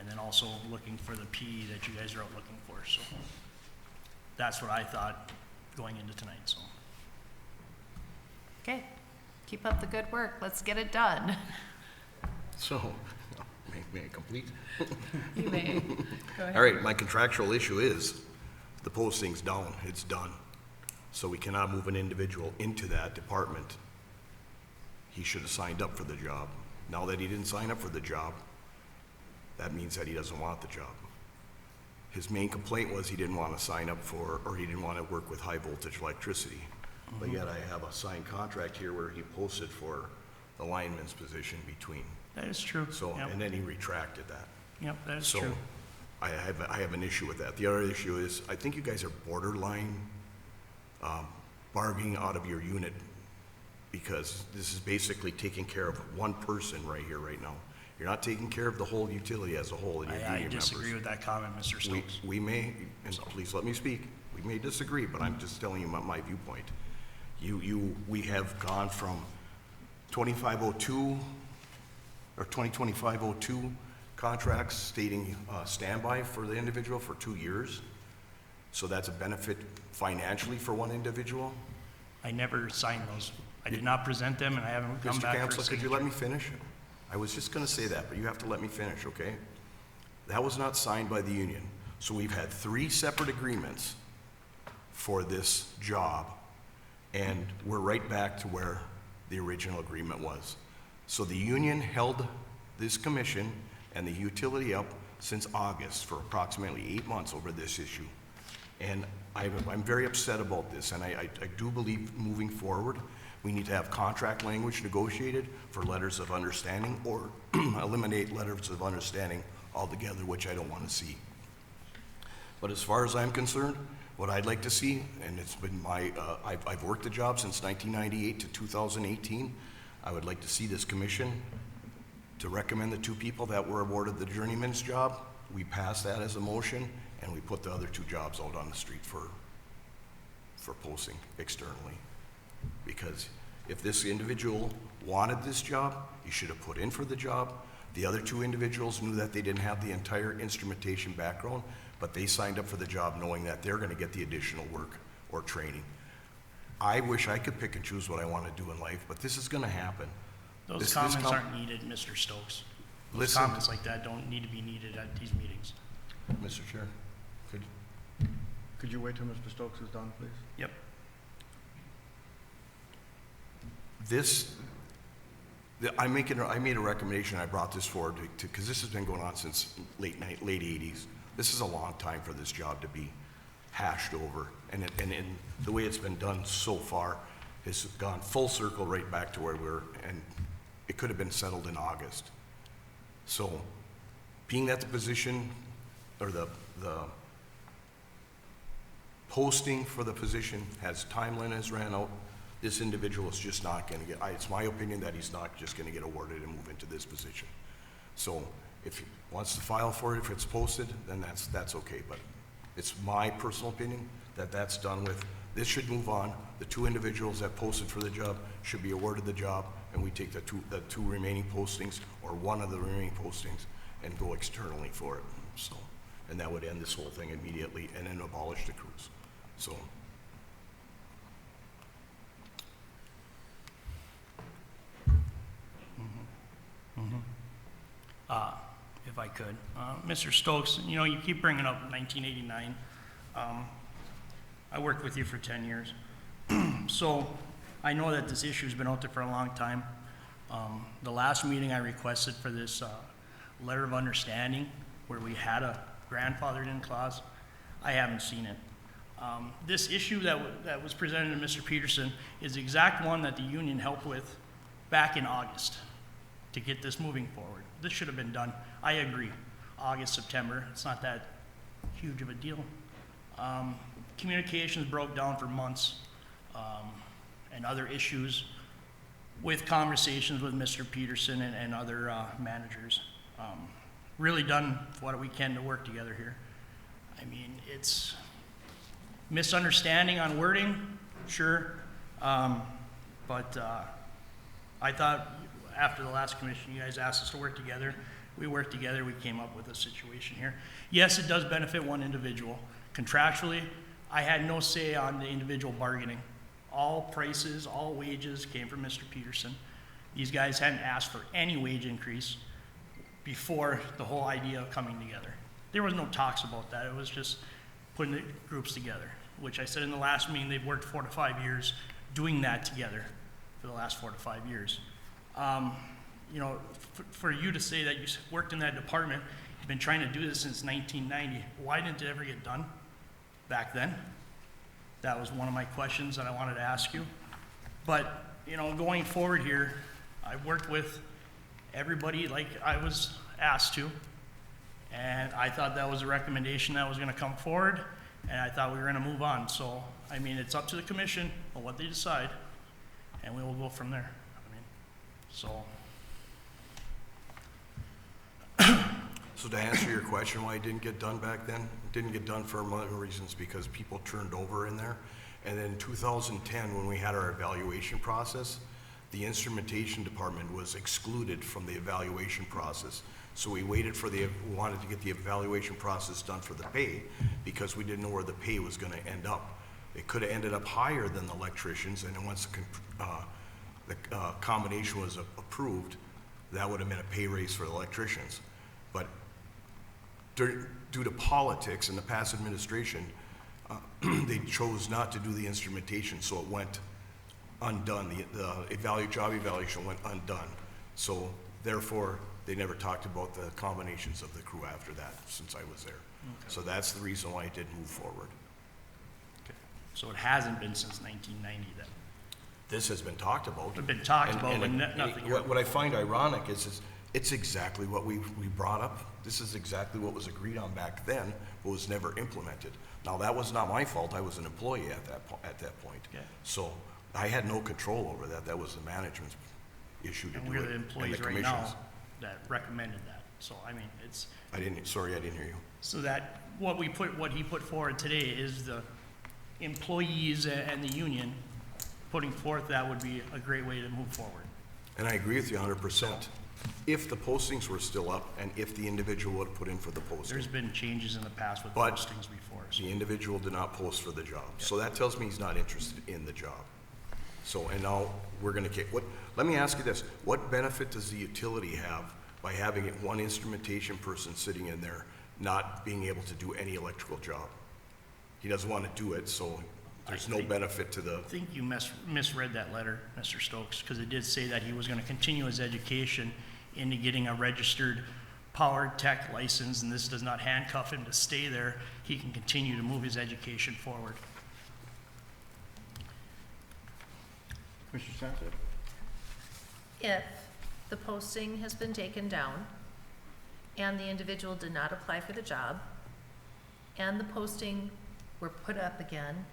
then also looking for the PE that you guys are out looking for. So that's what I thought going into tonight. So. Okay, keep up the good work. Let's get it done. So, may I complete? You may. Go ahead. All right, my contractual issue is the posting's down, it's done. So we cannot move an individual into that department. He should have signed up for the job. Now that he didn't sign up for the job, that means that he doesn't want the job. His main complaint was he didn't want to sign up for, or he didn't want to work with high voltage electricity. But yet I have a signed contract here where he posted for the lineman's position between. That is true. So, Yep. and then he retracted that. Yep, that is So true. I have an issue with that. The other issue is, I think you guys are borderline bargaining out of your unit, because this is basically taking care of one person right here, right now. You're not taking care of the whole utility as a whole and your I union members. disagree with that comment, Mr. Stokes. We may, and please let me speak, we may disagree, but I'm just telling you my viewpoint. We have gone from 2502 or 2025-02 contracts stating standby for the individual for 2 years. So that's a benefit financially for one individual. I never signed those. I did not present them, and I haven't come Mr. back for a Campbell, could you signature. let me finish? I was just gonna say that, but you have to let me finish, okay? That was not signed by the union. So we've had 3 separate agreements for this job, and we're right back to where the original agreement was. So the union held this commission and the utility up since August for approximately 8 months over this issue. And I'm very upset about this, and I do believe moving forward, we need to have contract language negotiated for letters of understanding, or eliminate letters of understanding altogether, which I don't want to see. But as far as I'm concerned, what I'd like to see, and it's been I've worked the job since 1998 to 2018, I would like to see this commission to recommend the 2 people that were awarded the journeyman's job. We pass that as a motion, and we put the other 2 jobs out on the street for posting externally. Because if this individual wanted this job, he should have put in for the job. The other 2 individuals knew that they didn't have the entire instrumentation background, but they signed up for the job knowing that they're gonna get the additional work or training. I wish I could pick and choose what I wanna do in life, but this is gonna happen. Those comments aren't needed, Mr. Stokes. Those Listen. comments like that don't need to be needed at these meetings. Mr. Chair, Could you wait till Mr. Stokes is done, please? Yep. I made a recommendation, I brought this forward because this has been going on since late 80s. This is a long time for this job to be hashed over. And the way it's been done so far has gone full circle right back to where we were, and it could have been settled in August. So, being that the position, or the posting for the position timeline has ran out, this individual is just not gonna get, it's my opinion that he's not just gonna get awarded and move into this position. So, if he wants to file for it, if it's posted, then that's okay, but it's my personal opinion that that's done with. This should move on. The 2 individuals that posted for the job should be awarded the job, and we take the two remaining postings, or one of the remaining postings, and go externally for it. So, and that would end this whole thing immediately, and then abolish the crews. So. If I could. Mr. Stokes, you know, you keep bringing up 1989. I worked with you for 10 years. So I know that this issue's been out there for a long time. The last meeting I requested for this letter of understanding, where we had a grandfathered in clause, I haven't seen it. This issue that was presented to Mr. Peterson is the exact one that the union helped with back in August to get this moving forward. This should have been done, I agree, August, September. It's not that huge of a deal. Communications broke down for months, and other issues with conversations with Mr. Peterson and other managers. Really done what we can to work together here. I mean, it's misunderstanding on wording, sure, but I thought after the last commission, you guys asked us to work together. We worked together, we came up with a situation here. Yes, it does benefit one individual. Contractually, I had no say on the individual bargaining. All prices, all wages came from Mr. Peterson. These guys hadn't asked for any wage increase before the whole idea of coming together. There was no talks about that. It was just putting the groups together, which I said in the last meeting, they've worked 4 to 5 years doing that together for the last 4 to 5 years. You know, for you to say that you worked in that department, you've been trying to do this since 1990, why didn't it ever get done back then? That was one of my questions that I wanted to ask you. But, you know, going forward here, I worked with everybody like I was asked to, and I thought that was a recommendation that was going to come forward, and I thought we were going to move on. So, I mean, it's up to the commission on what they decide, and we will go from there. I mean, so. So to answer your question, why it didn't get done back then, it didn't get done for a million reasons, because people turned over in there. And then in 2010, when we had our evaluation process, the instrumentation department was excluded from the evaluation process. So we waited for we wanted to get the evaluation process done for the pay, because we didn't know where the pay was gonna end up. It could have ended up higher than the electricians, and then once the combination was approved, that would have meant a pay raise for the electricians. But due to politics and the past administration, they chose not to do the instrumentation, so it went undone. The job evaluation went undone. So therefore, they never talked about the combinations of the crew after that, since I was there. Okay. So that's the reason why it didn't move forward. So it hasn't been since 1990 that This has been talked about. it's been talked about, but and nothing. What I find ironic is it's exactly what we brought up. This is exactly what was agreed on back then, but was never implemented. Now, that was not my fault. I was an employee at that point. Okay. So I had no control over that. That was the management's issue to And do we're it. the and employees right commission's. now that recommended that. So, I mean, it's, Sorry, I didn't hear you. so that, what he put forward today is the employees and the union putting forth that would be a great way to move forward. And I agree with you 100%. If the postings were still up and if the individual would have put in for the posting. There's been changes in the past with But- postings before, so. The individual did not post for the job. So that tells me he's not interested in the job. So, and now we're gonna let me ask you this. What benefit does the utility have by having one instrumentation person sitting in there not being able to do any electrical job? He doesn't want to do it, so there's no benefit to the, I think you misread that letter, Mr. Stokes, because it did say that he was gonna continue his education into getting a registered power tech license, and this does not handcuff him to stay there. He can continue to move his education forward. Commissioner Sanchez? If the posting has been taken down and the individual did not apply for the job and the posting were put up again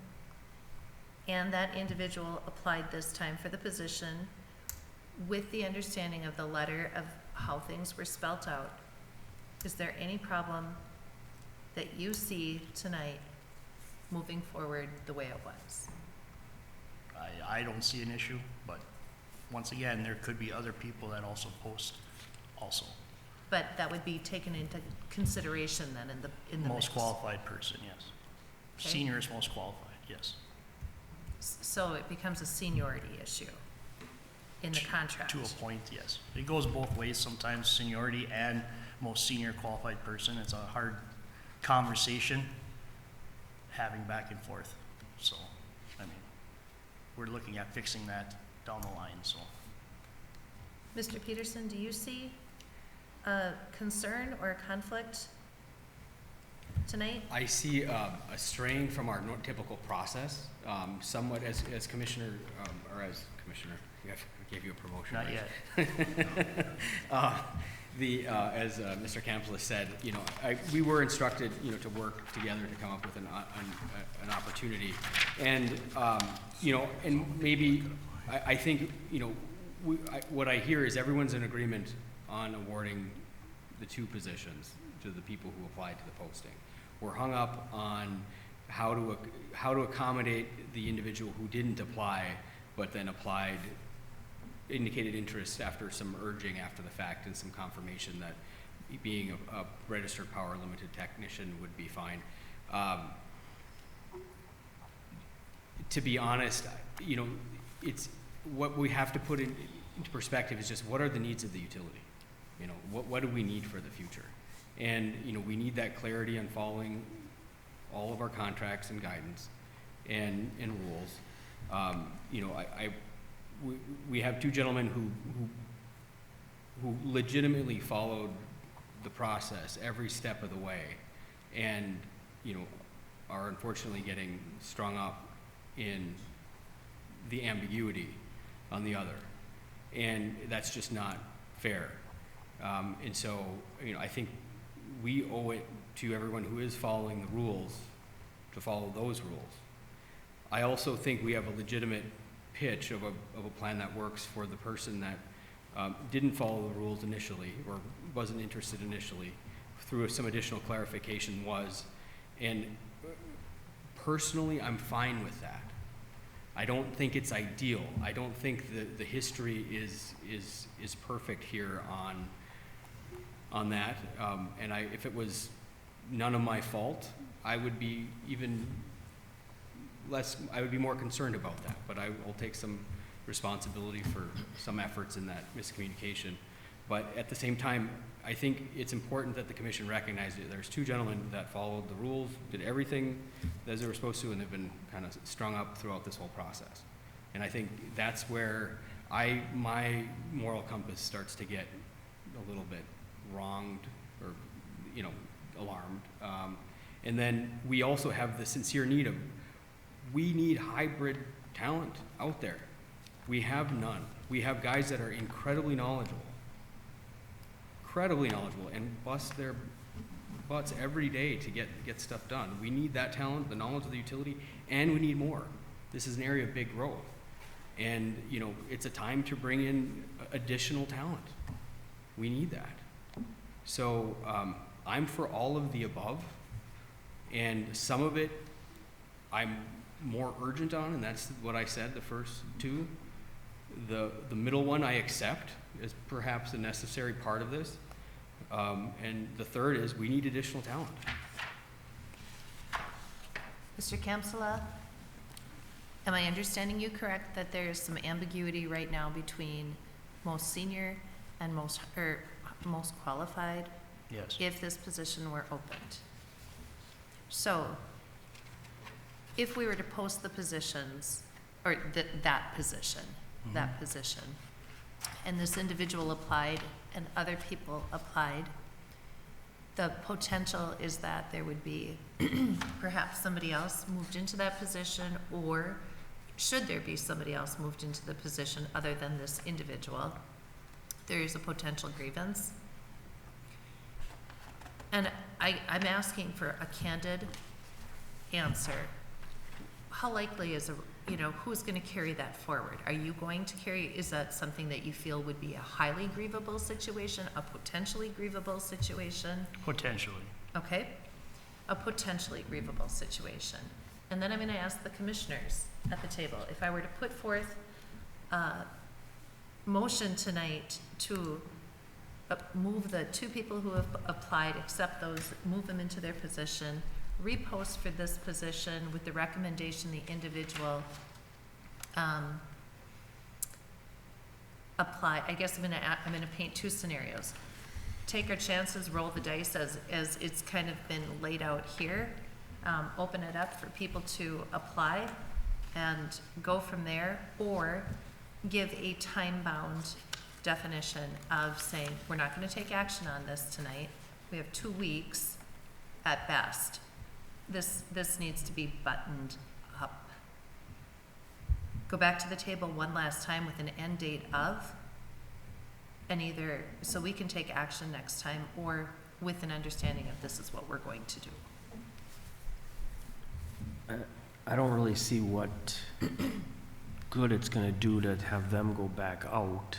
and that individual applied this time for the position with the understanding of the letter of how things were spelt out, is there any problem that you see tonight moving forward the way it was? I don't see an issue, but once again, there could be other people that also post also. But that would be taken into consideration then in the Most mix. qualified person, yes. Okay. Senior is most qualified, yes. So it becomes a seniority issue in the contract. To a point, yes. It goes both ways, sometimes seniority and most senior qualified person. It's a hard conversation having back and forth. So, I mean, we're looking at fixing that down the line, so. Mr. Peterson, do you see a concern or a conflict tonight? I see a straying from our typical process, somewhat as Commissioner, or as Commissioner, I gave you a promotion. Not right? yet. As Mr. Campbell said, we were instructed, to work together to come up with an opportunity. And, and maybe, I think, what I hear is everyone's in agreement on awarding the two positions to the people who applied to the posting. We're hung up on how to accommodate the individual who didn't apply, but then indicated interest after some urging after the fact and some confirmation that being a registered power limited technician would be fine. To be honest, it's what we have to put into perspective is just what are the needs of the utility? What do we need for the future? And, we need that clarity on following all of our contracts and guidance and rules. We have two gentlemen who legitimately followed the process every step of the way and, are unfortunately getting strung up in the ambiguity on the other. And that's just not fair. And so, I think we owe it to everyone who is following the rules to follow those rules. I also think we have a legitimate pitch of a plan that works for the person that didn't follow the rules initially or wasn't interested initially, through some additional clarification was. And personally, I'm fine with that. I don't think it's ideal. I don't think the history is perfect here on that. And if it was none of my fault, I would be more concerned about that, but I will take some responsibility for some efforts in that miscommunication. But at the same time, I think it's important that the commission recognize that there's two gentlemen that followed the rules, did everything as they were supposed to, and have been kind of strung up throughout this whole process. And I think that's where my moral compass starts to get a little bit wronged or, alarmed. And then we also have the sincere need of we need hybrid talent out there. We have none. We have guys that are incredibly knowledgeable, and bust their butts every day to get stuff done. We need that talent, the knowledge of the utility, and we need more. This is an area of big growth. And, you know, it's a time to bring in additional talent. We need that. So I'm for all of the above, and some of it I'm more urgent on, and that's what I said, the first two. The middle one I accept as perhaps a necessary part of this. And the third is we need additional talent. Mr. Kamsala, am I understanding you correct that there's some ambiguity right now between most senior and most qualified? Yes. If this position were opened. So, if we were to post the positions, or that position, and this individual applied and other people applied, the potential is that there would be perhaps somebody else moved into that position, or should there be somebody else moved into the position other than this individual, there is a potential grievance. And I'm asking for a candid answer. How likely is who's going to carry that forward? Are you going to carry, is that something that you feel would be a highly grievable situation, a potentially grievable situation? Potentially. Okay, a potentially grievable situation. And then I'm going to ask the commissioners at the table, if I were to put forth a motion tonight to move the two people who have applied, accept those, move them into their position, repost for this position with the recommendation the individual apply. I guess I'm gonna paint two scenarios. Take our chances, roll the dice as it's kind of been laid out here. Open it up for people to apply and go from there, or give a time-bound definition of saying, we're not gonna take action on this tonight. We have 2 weeks at best. This needs to be buttoned up. Go back to the table one last time with an end date of, and either, so we can take action next time, or with an understanding of this is what we're going to do. I don't really see what good it's gonna do to have them go back out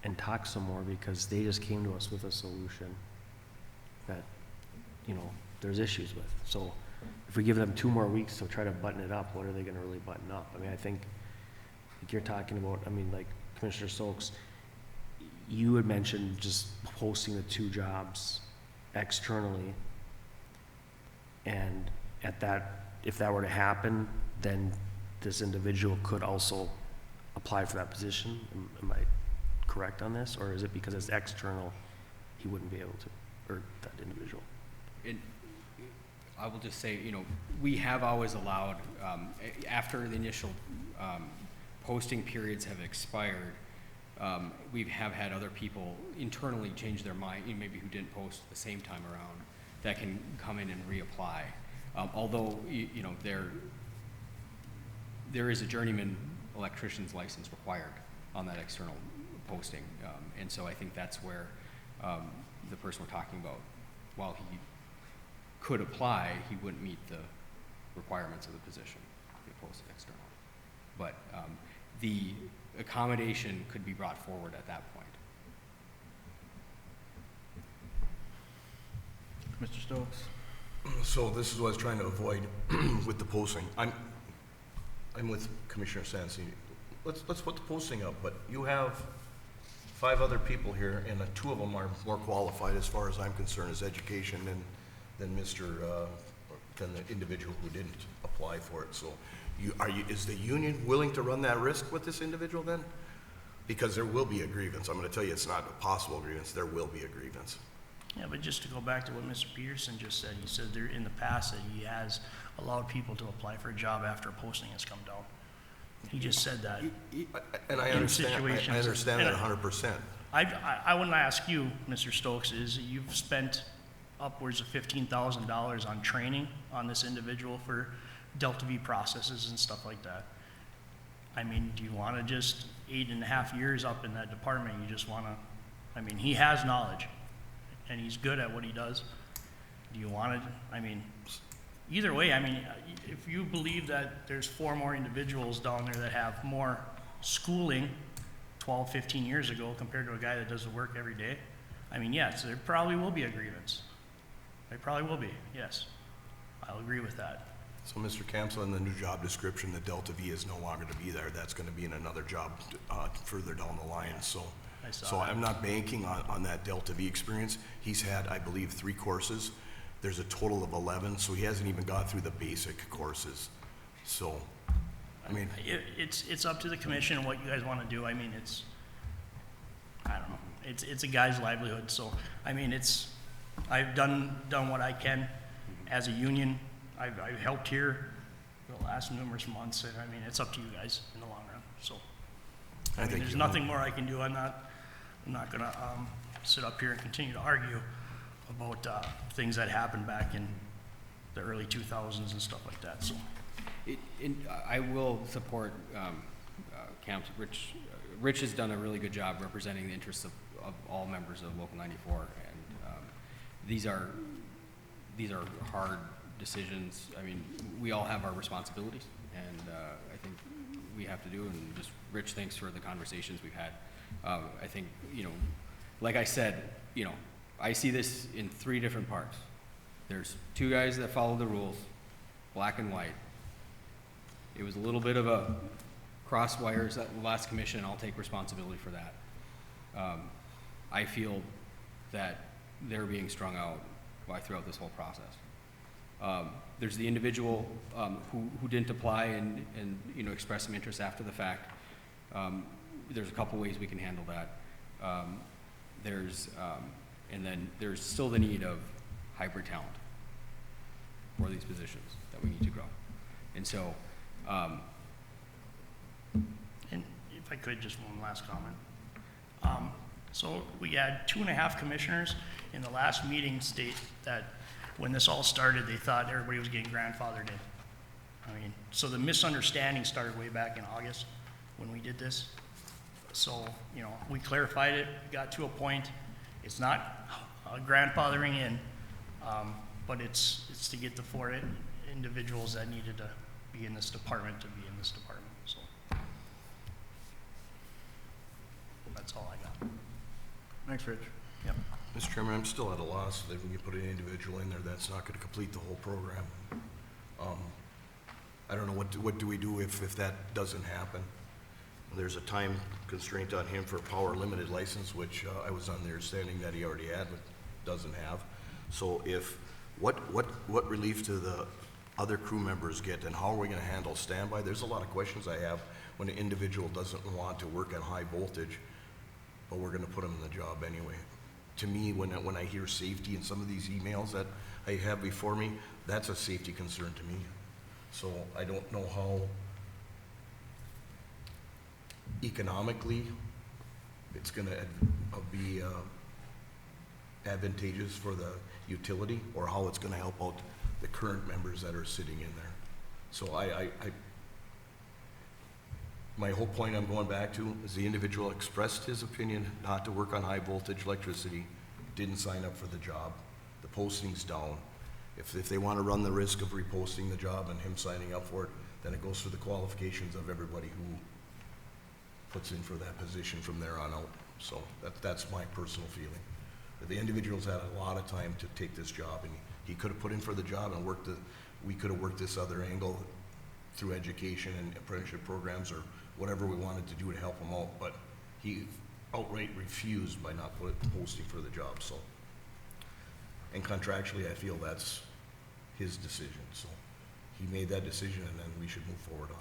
and talk some more, because they just came to us with a solution that, there's issues with. So if we give them 2 more weeks to try to button it up, what are they gonna really button up? I mean, I think like you're talking about, like Commissioner Stokes, you had mentioned just posting the 2 jobs externally, and if that were to happen, then this individual could also apply for that position. Am I correct on this, or is it because it's external, he wouldn't be able to, or that individual? I will just say, we have always allowed, after the initial posting periods have expired, we have had other people internally change their mind, maybe who didn't post the same time around, that can come in and reapply. Although, there is a journeyman electrician's license required on that external posting. And so I think that's where the person we're talking about, while he could apply, he wouldn't meet the requirements of the position if he posted external. But the accommodation could be brought forward at that point. Mr. Stokes? So this is what I was trying to avoid with the posting. I'm with Commissioner Sansini. Let's put the posting up, but you have 5 other people here, and 2 of them are more qualified as far as I'm concerned as education than the individual who didn't apply for it. So is the union willing to run that risk with this individual then? Because there will be a grievance. I'm going to tell you, it's not a possible grievance. There will be a grievance. Yeah, but just to go back to what Mr. Peterson just said, he said there in the past that he has allowed people to apply for a job after a posting has come down. He just said that. And I understand that 100%. I want to ask you, Mr. Stokes, is you've spent upwards of $15,000 on training on this individual for Delta V processes and stuff like that. I mean, do you want to just 8.5 years up in that department? You just want to, I mean, he has knowledge and he's good at what he does. Do you want to, I mean, either way, I mean, if you believe that there's 4 more individuals down there that have more schooling 12, 15 years ago compared to a guy that does the work every day, I mean, yes, there probably will be a grievance. There probably will be, yes. I'll agree with that. So, Mr. Campbell, in the new job description, the Delta V is no longer to be there. That's gonna be in another job, further down the line, so. I saw So that. I'm not banking on that Delta V experience. He's had, I believe, 3 courses. There's a total of 11, so he hasn't even got through the basic courses. So, I mean, It's up to the commission and what you guys want to do. I mean, it's, I don't know, it's a guy's livelihood, so, I mean, I've done what I can as a union. I've helped here for the last numerous months, and I mean, it's up to you guys in the long run, so. I mean, think there's you- nothing more I can do. I'm not gonna, sit up here and continue to argue about, things that happened back in the early 2000s and stuff like that, so. I will support Camp Rich. Rich has done a really good job representing the interests of all members of Local 94, and these are hard decisions. I mean, we all have our responsibilities, and I think we have to do. And just Rich, thanks for the conversations we've had. I think, you know, like I said, you know, I see this in 3 different parts. There's 2 guys that follow the rules, black and white. It was a little bit of a cross wires at the last commission, and I'll take responsibility for that. I feel that they're being strung out throughout this whole process. There's the individual who didn't apply and you know, express some interest after the fact. There's a couple ways we can handle that. And then there's still the need of hybrid talent for these positions that we need to grow. And so, And if I could, just one last comment. So we had 2.5 commissioners in the last meeting state that when this all started, they thought everybody was getting grandfathered in. I mean, so the misunderstanding started way back in August when we did this. So, you know, we clarified it, got to a point. It's not grandfathering in, but it's to get the 4 individuals that needed to be in this department to be in this department, so. That's all I got. Thanks, Rich. Yep. Mr. Chairman, I'm still at a loss that when you put an individual in there, that's not gonna complete the whole program. I don't know, what do we do if that doesn't happen? There's a time constraint on him for a power limited license, which I was on the understanding that he already had, but doesn't have. So what relief do the other crew members get, and how are we gonna handle standby? There's a lot of questions I have when an individual doesn't want to work at high voltage, but we're gonna put them in the job anyway. To me, when I hear safety in some of these emails that I have before me, that's a safety concern to me. So I don't know how economically it's gonna be advantageous for the utility, or how it's gonna help out the current members that are sitting in there. So my whole point I'm going back to is the individual expressed his opinion not to work on high voltage electricity, didn't sign up for the job. The posting's down. If they want to run the risk of reposting the job and him signing up for it, then it goes through the qualifications of everybody who puts in for that position from there on out. So that's my personal feeling. The individual's had a lot of time to take this job, and he could have put in for the job and we could have worked this other angle through education and apprenticeship programs or whatever we wanted to do to help him out, but he outright refused by not posting for the job, so. And contractually, I feel that's his decision, so he made that decision, and then we should move forward on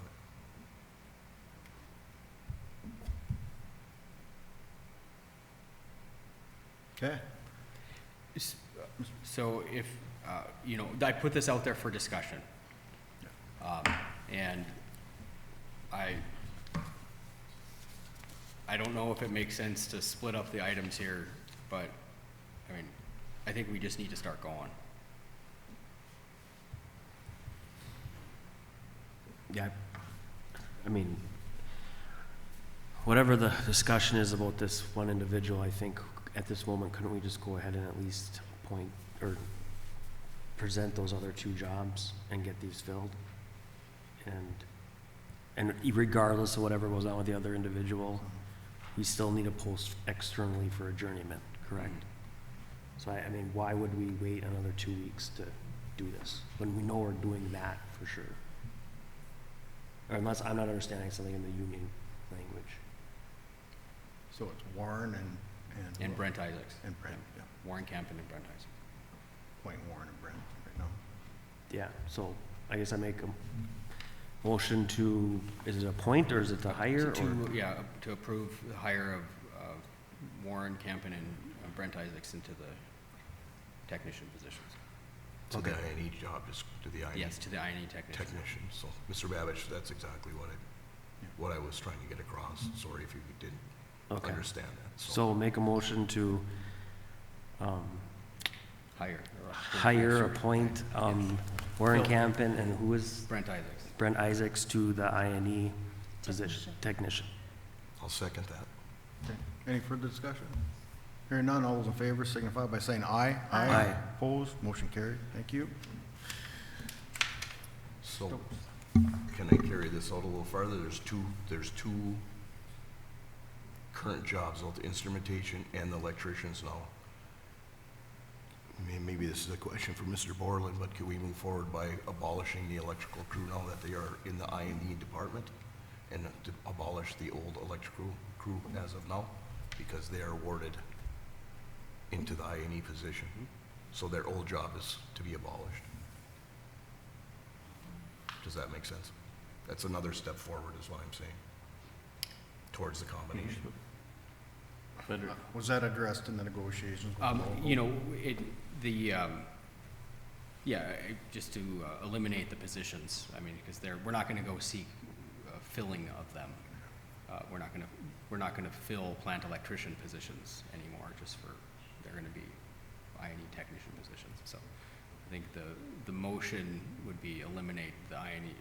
it. Okay. so if, you know, I put this out there for discussion. And I don't know if it makes sense to split up the items here, but, I mean, I think we just need to start going. Yeah, I mean, whatever the discussion is about this one individual, I think at this moment, couldn't we just go ahead and at least appoint or present those other 2 jobs and get these filled? And regardless of whatever goes on with the other individual, we still need to post externally for a journeyman, correct? So I mean, why would we wait another 2 weeks to do this when we know we're doing that for sure? Or unless I'm not understanding something in the union language. So it's Warren And Brent Isaacs. And Brent, yeah. Warren Campen and Brent Isaacs. Point Warren and Brent right now. Yeah, so I guess I make a motion to, is it appoint or is it to hire? or- Yeah, to approve the hire of Warren Campen and Brent Isaacs into the technician positions. To the I&E job, just to the I&E Yes, to the I&E technician. technician. So, Mr. Babich, that's exactly what I was trying to get across. Sorry if you didn't Okay. understand that. So make a motion to Hire. hire, appoint Warren Campen and who is Brent Isaacs. Brent Isaacs to the I&E position, technician. I'll second that. Okay. Any further discussion? Hearing none, all those in favor signify by saying aye. Aye. Opposed, motion carried. Thank you. So, can I carry this out a little farther? There's two current jobs, both the instrumentation and the electricians now. Maybe this is a question for Mr. Borland, but can we move forward by abolishing the electrical crew now that they are in the I&E department? And to abolish the old electrical crew as of now? Because they are awarded into the I&E position. So their old job is to be abolished. Does that make sense? That's another step forward is what I'm saying, towards the combination. Was that addressed in the negotiations? with the local? You know, just to eliminate the positions, I mean, because we're not gonna go seek filling of them. We're not gonna fill plant electrician positions anymore, they're gonna be I&E technician positions. So I think the motion would be eliminate the I&E,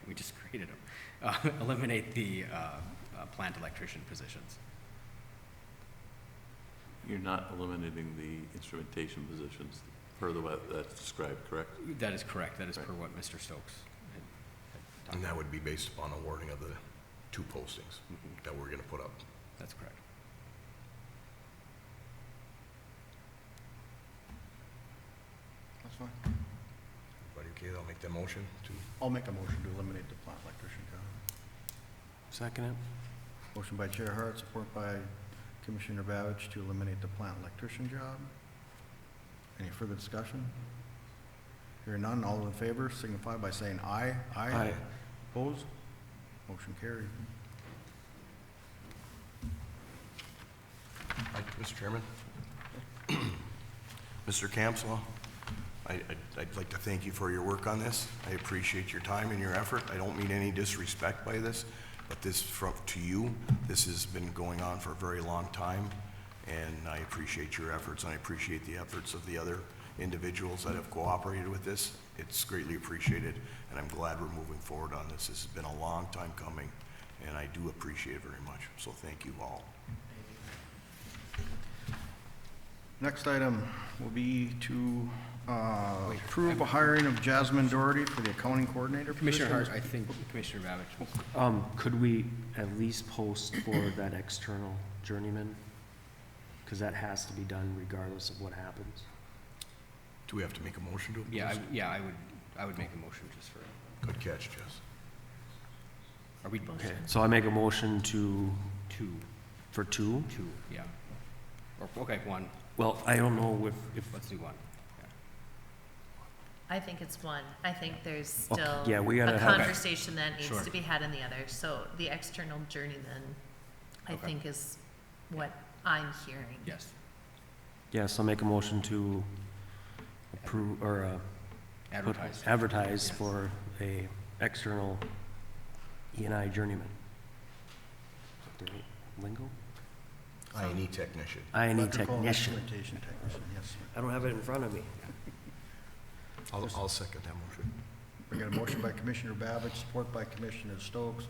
we just created them. Eliminate the plant electrician positions. You're not eliminating the instrumentation positions per the way that's described, correct? That is correct. That is per what Mr. Stokes had talked And that about. would be based upon awarding of the 2 postings that we're gonna put up. That's correct. That's fine. Everybody okay? I'll make that motion to, I'll make a motion to eliminate the plant electrician job. Second it? Motion by Chair Hart, support by Commissioner Babich to eliminate the plant electrician job. Any further discussion? Hearing none, all in favor signify by saying aye. Aye. Opposed? Motion carried. Mr. Chairman? Mr. Campslaw, I'd like to thank you for your work on this. I appreciate your time and your effort. I don't mean any disrespect by this, but to you, this has been going on for a very long time, and I appreciate your efforts, and I appreciate the efforts of the other individuals that have cooperated with this. It's greatly appreciated, and I'm glad we're moving forward on this. This has been a long time coming, and I do appreciate it very much, so thank you all. Next item will be to approve a hiring of Jasmine Doherty for the accounting coordinator position. Commissioner Hart, I think Commissioner Babich. Could we at least post for that external journeyman? Because that has to be done regardless of what happens. Do we have to make a motion to oppose? I would make a motion just for, Good catch, Jess. are we, Okay, so I make a motion to, two, for 2? yeah. Or, okay, one, Well, I don't know if let's do one. Yeah. I think it's one. I think there's Okay, still yeah, we gotta a have- conversation that needs Sure. to be had in the other. So the external journeyman, I Okay. think, is what I'm hearing. Yes. yes, I'll make a motion to approve, or Advertised. advertise Yes. for a external E&I journeyman. Is that the right lingo? I&E technician. I&E Electrical technician. instrumentation technician, yes, sir. I don't have it in front of me. I'll second that motion. We got a motion by Commissioner Babbage, support by Commissioner Stokes,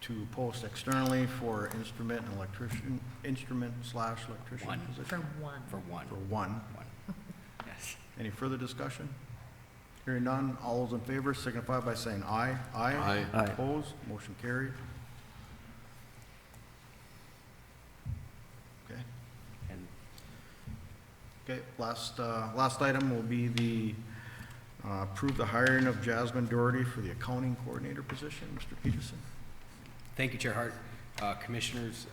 to post externally for instrument and electrician, instrument/electrician One. position. For one. For one. For one. Yes. Any further discussion? Hearing none, all those in favor signify by saying aye. Aye. Aye. Opposed, motion carried. Okay. And Okay, last item will be the, approve the hiring of Jasmine Doherty for the accounting coordinator position. Mr. Peterson? thank you, Chair Hart. Commissioners,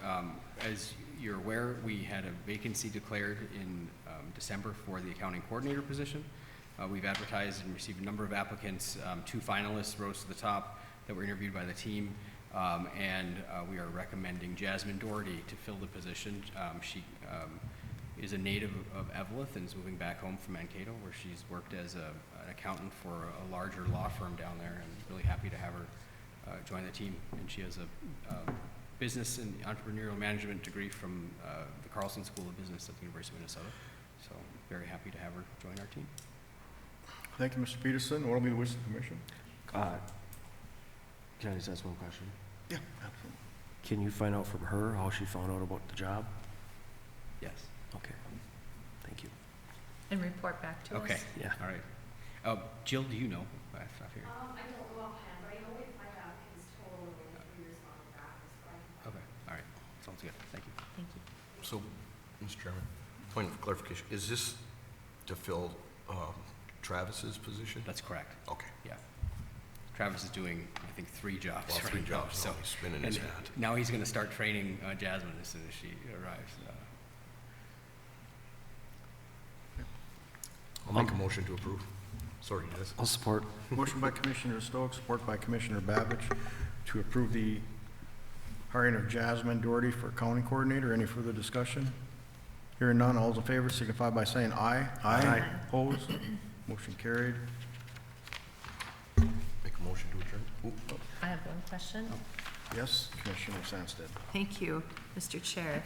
as you're aware, we had a vacancy declared in December for the accounting coordinator position. We've advertised and received a number of applicants. 2 finalists rose to the top that were interviewed by the team, and we are recommending Jasmine Doherty to fill the position. She is a native of Evelyn and is moving back home from Mankato, where she's worked as an accountant for a larger law firm down there, and really happy to have her join the team. And she has a business and entrepreneurial management degree from the Carlson School of Business at the University of Minnesota. So very happy to have her join our team. Thank you, Mr. Peterson. What will be the wish of the commission? Can I just ask one question? Yeah, absolutely. Can you find out from her how she found out about the job? Yes. Okay, thank you. And report back to us. Okay. Yeah. All right. Jill, do you know? I figured. I don't know offhand, but I know we find out his total and when he responded back, so I can. Okay. All right. Sounds good. Thank you. Thank you. So, Mr. Chairman, point of clarification, is this to fill Travis's position? That's correct. Okay. Yeah. Travis is doing, I think, 3 jobs. Well, 3 right now, jobs, so he's spinning his and hat. Now he's going to start training Jasmine as soon as she arrives. I'll make a motion to approve. Sorry, Dennis. I'll support. Motion by Commissioner Stokes, support by Commissioner Babbage to approve the hiring of Jasmine Doherty for accounting coordinator. Any further discussion? Hearing none, all those in favor signify by saying aye. Aye. Opposed? Motion carried. Make a motion to adjourn. Oop. I have one question. Yes, Commissioner Sandsted. Thank you, Mr. Chair.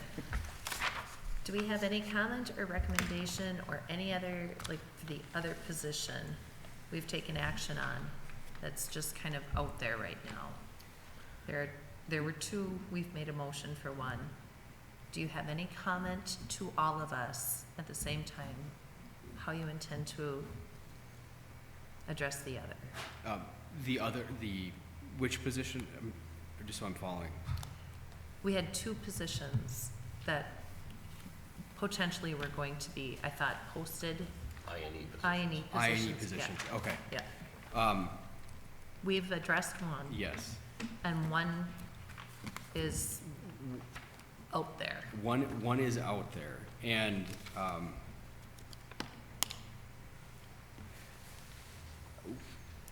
Do we have any comment or recommendation or any other, like, for the other position we've taken action on that's just kind of out there right now? There were 2, we've made a motion for one. Do you have any comment to all of us at the same time, how you intend to address the other? Which position, just so I'm following? We had 2 positions that potentially were going to be, I thought, posted. I&E positions. I&E position, okay. Yeah. We've addressed one, Yes. and one is out there. One is out there, and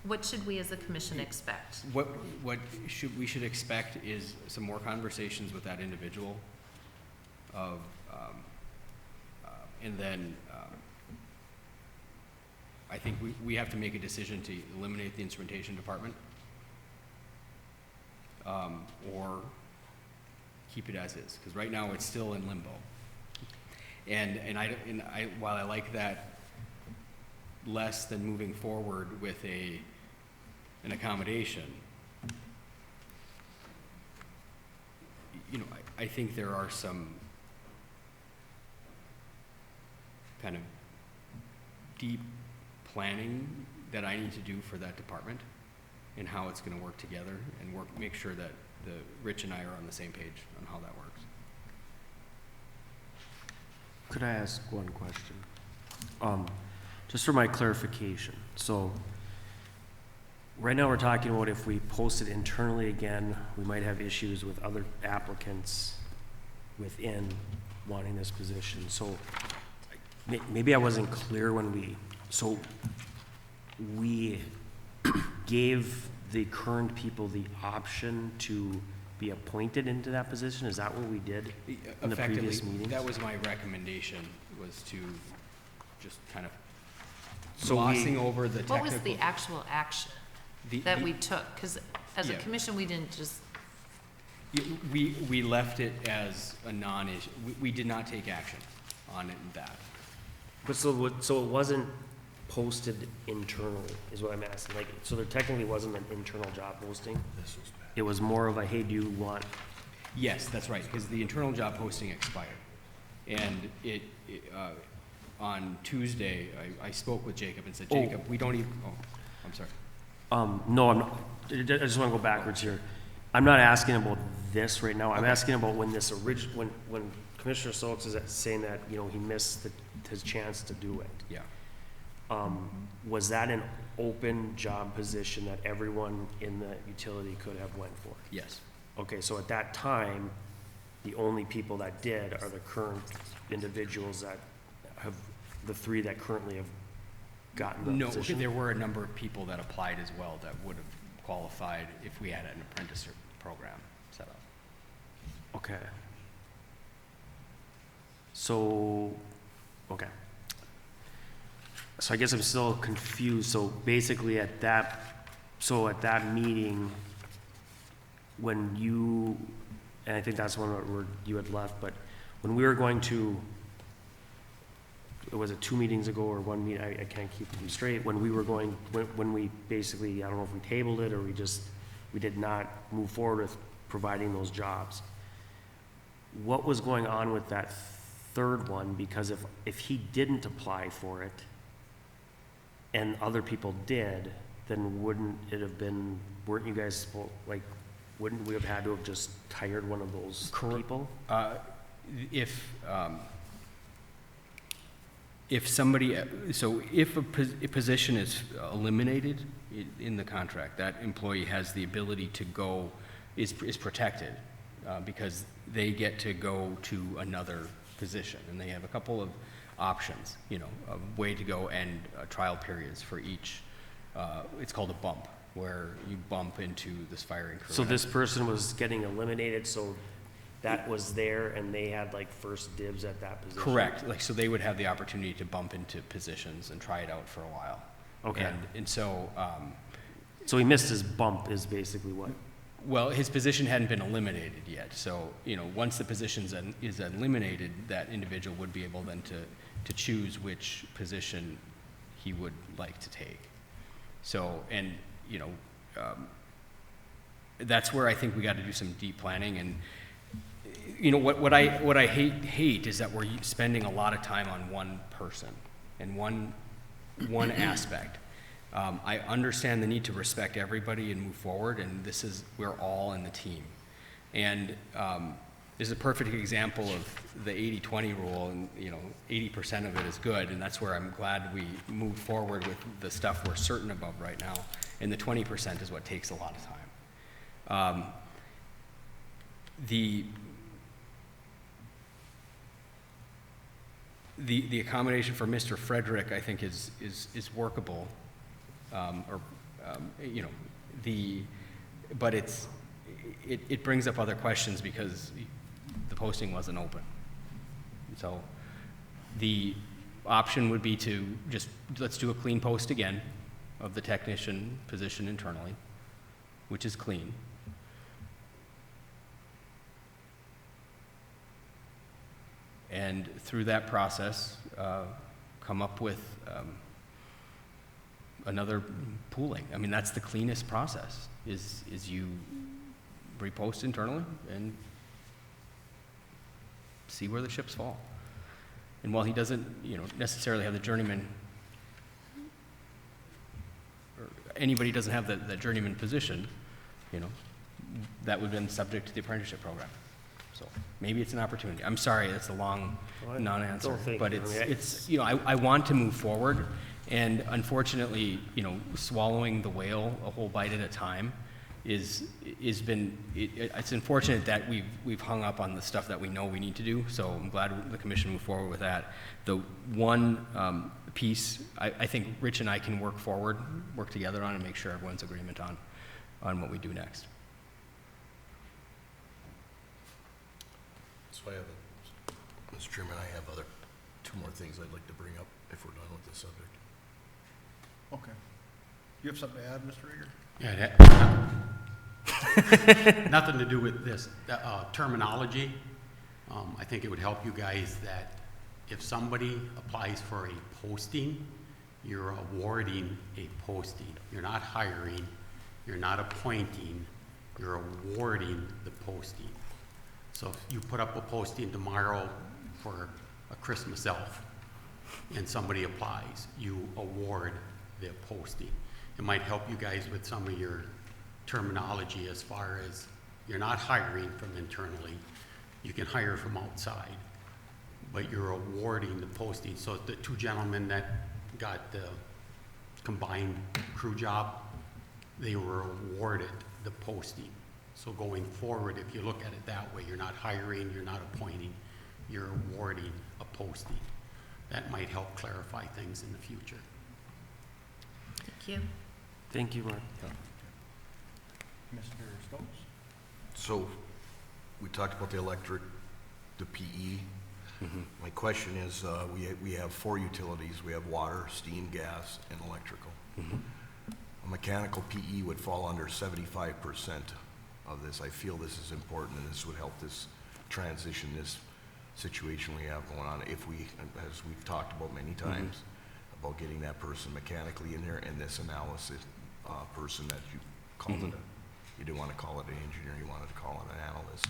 What should we as a commission expect? what we should expect is some more conversations with that individual of, and then I think we have to make a decision to eliminate the instrumentation department, or keep it as is, because right now it's still in limbo. And while I like that less than moving forward with an accommodation, I think there are some kind of deep planning that I need to do for that department and how it's gonna work together and make sure that Rich and I are on the same page on how that works. Could I ask one question? Just for my clarification. So, right now we're talking about if we post it internally again, we might have issues with other applicants within wanting this position. So, maybe I wasn't clear when we gave the current people the option to be appointed into that position? Is that what we did in the previous Effectively, meetings? that was my recommendation, was to just kind of So glossing over the technical. What was the actual action that we took? Because as a Yeah. commission, we didn't just, We left it as a non-issue. We did not take action on that. But so it wasn't posted internally, is what I'm asking. Like, so there technically wasn't an internal job posting? It was more of a, hey, do you want, Yes, that's right, because the internal job posting expired. And on Tuesday, I spoke with Jacob and said, Jacob, we don't even, oh, I'm sorry. no, I'm not, I just wanna go backwards here. I'm not asking about this right now. I'm asking about when this when Commissioner Stokes is saying that, you know, he missed his chance to do it. Yeah. Was that an open job position that everyone in the utility could have went for? Yes. Okay, so at that time, the only people that did are the current individuals that have, the three that currently have gotten the No, position? there were a number of people that applied as well that would have qualified if we had an apprenticeship program set up. Okay. So, okay. So I guess I'm still confused. So basically at that meeting, when you, and I think that's one where you had left, but when we were going to, was it 2 meetings ago or 1 meeting? I can't keep them straight. When we were going, when we basically, I don't know if we tabled it or we did not move forward with providing those jobs. What was going on with that third one? Because if he didn't apply for it and other people did, then wouldn't you guys wouldn't we have had to have just hired one of those people? If somebody, so if a position is eliminated in the contract, that employee has the ability to go, is protected, because they get to go to another position, and they have a couple of options, you know, a way to go and trial periods for each. It's called a bump, where you bump into this firing crew. So this person was getting eliminated, so that was there, and they had like first dibs at that position? Correct. Like, so they would have the opportunity to bump into positions and try it out for a while. Okay. And so, So he missed his bump is basically what? well, his position hadn't been eliminated yet. So, you know, once the position is eliminated, that individual would be able then to choose which position he would like to take. So, and, you know, that's where I think we got to do some deep planning. And, you know, what I hate is that we're spending a lot of time on one person and one aspect. I understand the need to respect everybody and move forward, and we're all in the team. And this is a perfect example of the 80-20 rule, and, you know, 80% of it is good, and that's where I'm glad we moved forward with the stuff we're certain about right now, and the 20% is what takes a lot of time. The accommodation for Mr. Frederick, I think, is workable, you know, but it brings up other questions because the posting wasn't open. So the option would be to let's do a clean post again of the technician position internally, which is clean. And through that process, come up with another pooling. I mean, that's the cleanest process, is you repost internally and see where the chips fall. And while he doesn't, you know, necessarily have the journeyman, or anybody doesn't have the journeyman position, you know, that would have been subject to the apprenticeship program. So maybe it's an opportunity. I'm sorry, that's a long non-answer, but it's, you know, I want to move forward, and unfortunately, you know, swallowing the whale a whole bite at a time it's unfortunate that we've hung up on the stuff that we know we need to do. So I'm glad the commission moved forward with that. The one piece I think Rich and I can work together on and make sure everyone's agreement on what we do next. So Mr. Chairman, I have two more things I'd like to bring up if we're done with this subject. Okay. You have something to add, Mr. Rieger? Yeah, nothing to do with this terminology. I think it would help you guys that if somebody applies for a posting you're awarding a posting. You're not hiring, you're not appointing, you're awarding the posting. So if you put up a posting tomorrow for a Christmas elf and somebody applies, you award the posting. It might help you guys with some of your terminology as far as you're not hiring from internally, you can hire from outside, but you're awarding the posting. So the two gentlemen that got the combined crew job, they were awarded the posting. So going forward, if you look at it that way, you're not hiring, you're not appointing, you're awarding a posting. That might help clarify things in the future. Thank you. Thank you, Mark. Mr. Stokes? So, we talked about the electric, the PE. My question is, we have 4 utilities. We have water, steam, gas, and electrical. A mechanical PE would fall under 75% of this. I feel this is important, and this would help this transition, this situation we have going on. If we, as we've talked about many times, about getting that person mechanically in there, and this analysis person that you called it, you didn't want to call it an engineer, you wanted to call it an analyst.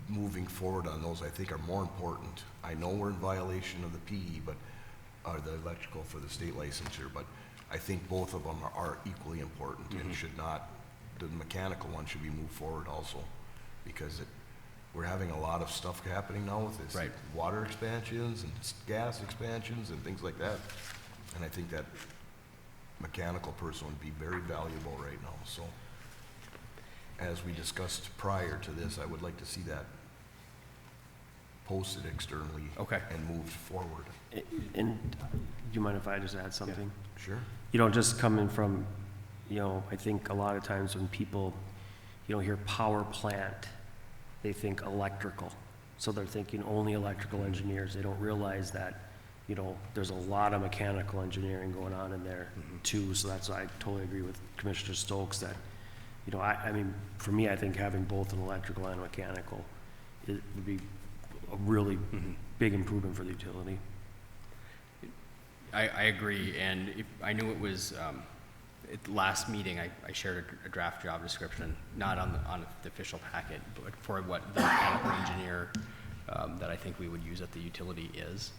Moving forward on those, I think, are more important. I know we're in violation of the PE, but the electrical for the state licensure, but I think both of them are equally important and should not. The mechanical one should be moved forward also, because we're having a lot of stuff happening now with this water expansions and gas expansions and things like that. And I think that mechanical person would be very valuable right now. So, as we discussed prior to this, I would like to see that posted externally and moved forward. And do you mind if I just add something? Sure. You don't just come in from, I think a lot of times when people, hear power plant, they think electrical. So they're thinking only electrical engineers. They don't realize that, there's a lot of mechanical engineering going on in there too. So that's why I totally agree with Commissioner Stokes that, I mean, for me, I think having both an electrical and mechanical would be a really big improvement for the utility. I agree, and I knew it was, at the last meeting, I shared a draft job description, not on the official packet, but for what the mechanical engineer that I think we would use at the utility is.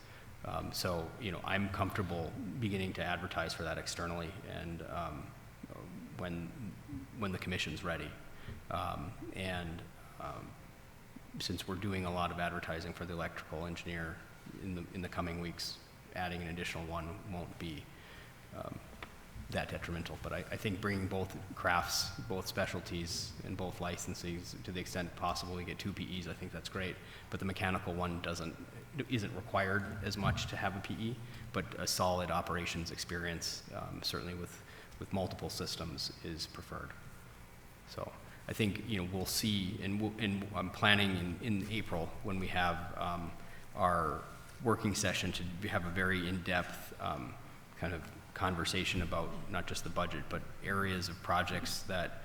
So, I'm comfortable beginning to advertise for that externally, and when the commission's ready. Since we're doing a lot of advertising for the electrical engineer in the coming weeks, adding an additional one won't be that detrimental. But I think bringing both crafts, both specialties, and both licenses to the extent possible, we get 2 PEs, I think that's great. But the mechanical one isn't required as much to have a PE, but a solid operations experience, certainly with multiple systems, is preferred. So I think, we'll see, and I'm planning in April, when we have our working session, to have a very in-depth kind of conversation about not just the budget, but areas of projects that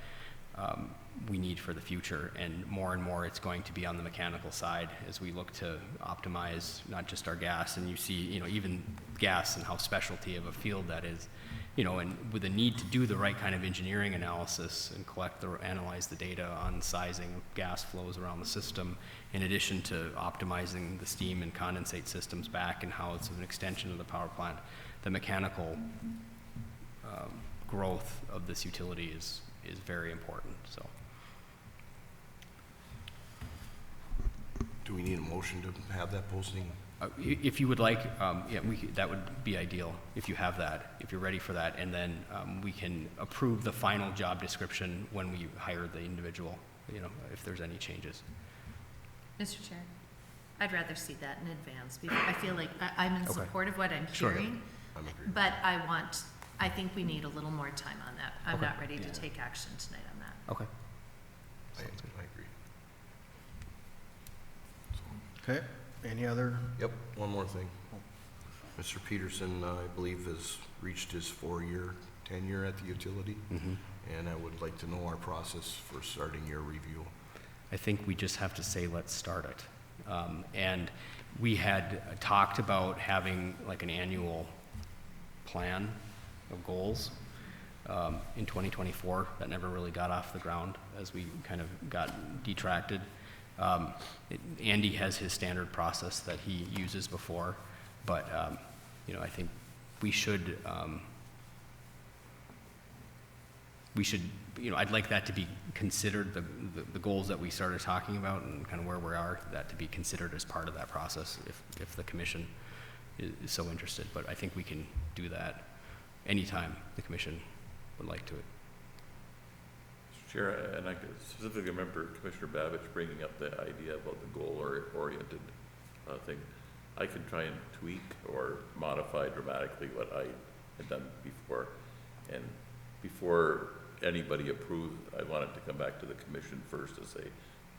we need for the future. And more it's going to be on the mechanical side as we look to optimize not just our gas. And you see, even gas and how specialty of a field that is, and with the need to do the right kind of engineering analysis and analyze the data on sizing of gas flows around the system, in addition to optimizing the steam and condensate systems back and how it's an extension of the power plant. The mechanical growth of this utility is very important. So, Do we need a motion to have that posting? if you would like, that would be ideal if you have that, if you're ready for that, and then we can approve the final job description when we hire the individual, if there's any changes. Mr. Chair, I'd rather see that in advance, because I feel like I'm in support of what I'm hearing, I'm agreeing. but I think we need a little more time on that. I'm not ready to take action tonight on that. Okay. I agree. Okay, any other? Yep, one more thing. Mr. Peterson, I believe, has reached his 4-year tenure at the utility, and I would like to know our process for starting your review. I think we just have to say, let's start it. And we had talked about having like an annual plan of goals in 2024 that never really got off the ground as we kind of got detracted. Andy has his standard process that he uses before, but you know, I think we should, you know, I'd like that to be considered, the goals that we started talking about and kind of where we are, that to be considered as part of that process if the commission is so interested. But I think we can do that anytime the commission would like to it. Chair, and I could specifically remember Commissioner Babich bringing up the idea about the goal-oriented thing. I could try and tweak or modify dramatically what I had done before. And before anybody approved, I wanted to come back to the commission first to say,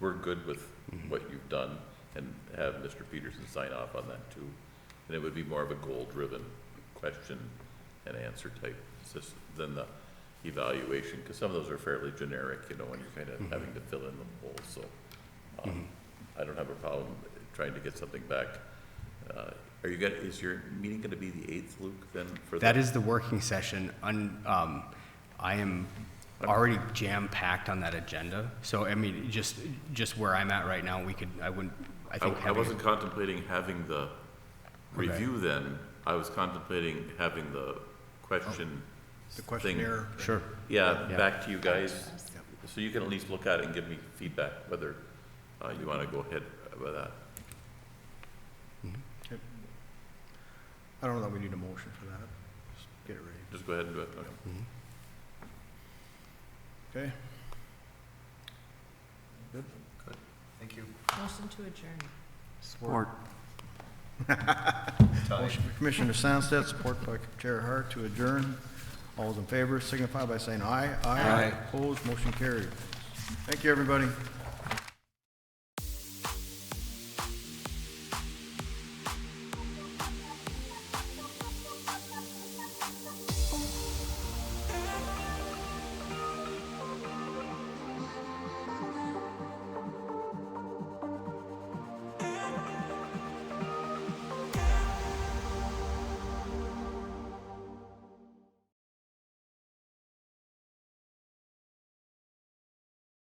we're good with what you've done, and have Mr. Peterson sign off on that too. And it would be more of a goal-driven question and answer type system than the evaluation, because some of those are fairly generic, you know, when you're kind of having to fill in the holes. So I don't have a problem trying to get something back. Are you is your meeting going to be the 8th, Luke, then? For That is the working session. I am already jam-packed on that agenda. So, I mean, just where I'm at right now, I wasn't contemplating having the review then. I was contemplating having the question. The questionnaire. Sure. Yeah, back to you guys, so you can at least look at it and give me feedback whether you want to go ahead with that. Okay. I don't know that we need a motion for that. Just get it ready. Just go ahead and do it. Okay. Okay? Good. Thank you. Motion to adjourn. Support. Motion by Commissioner Sandsted, support by Chair Hart to adjourn. All those in favor signify by saying aye. Aye. Opposed, motion carried. Thank you, everybody.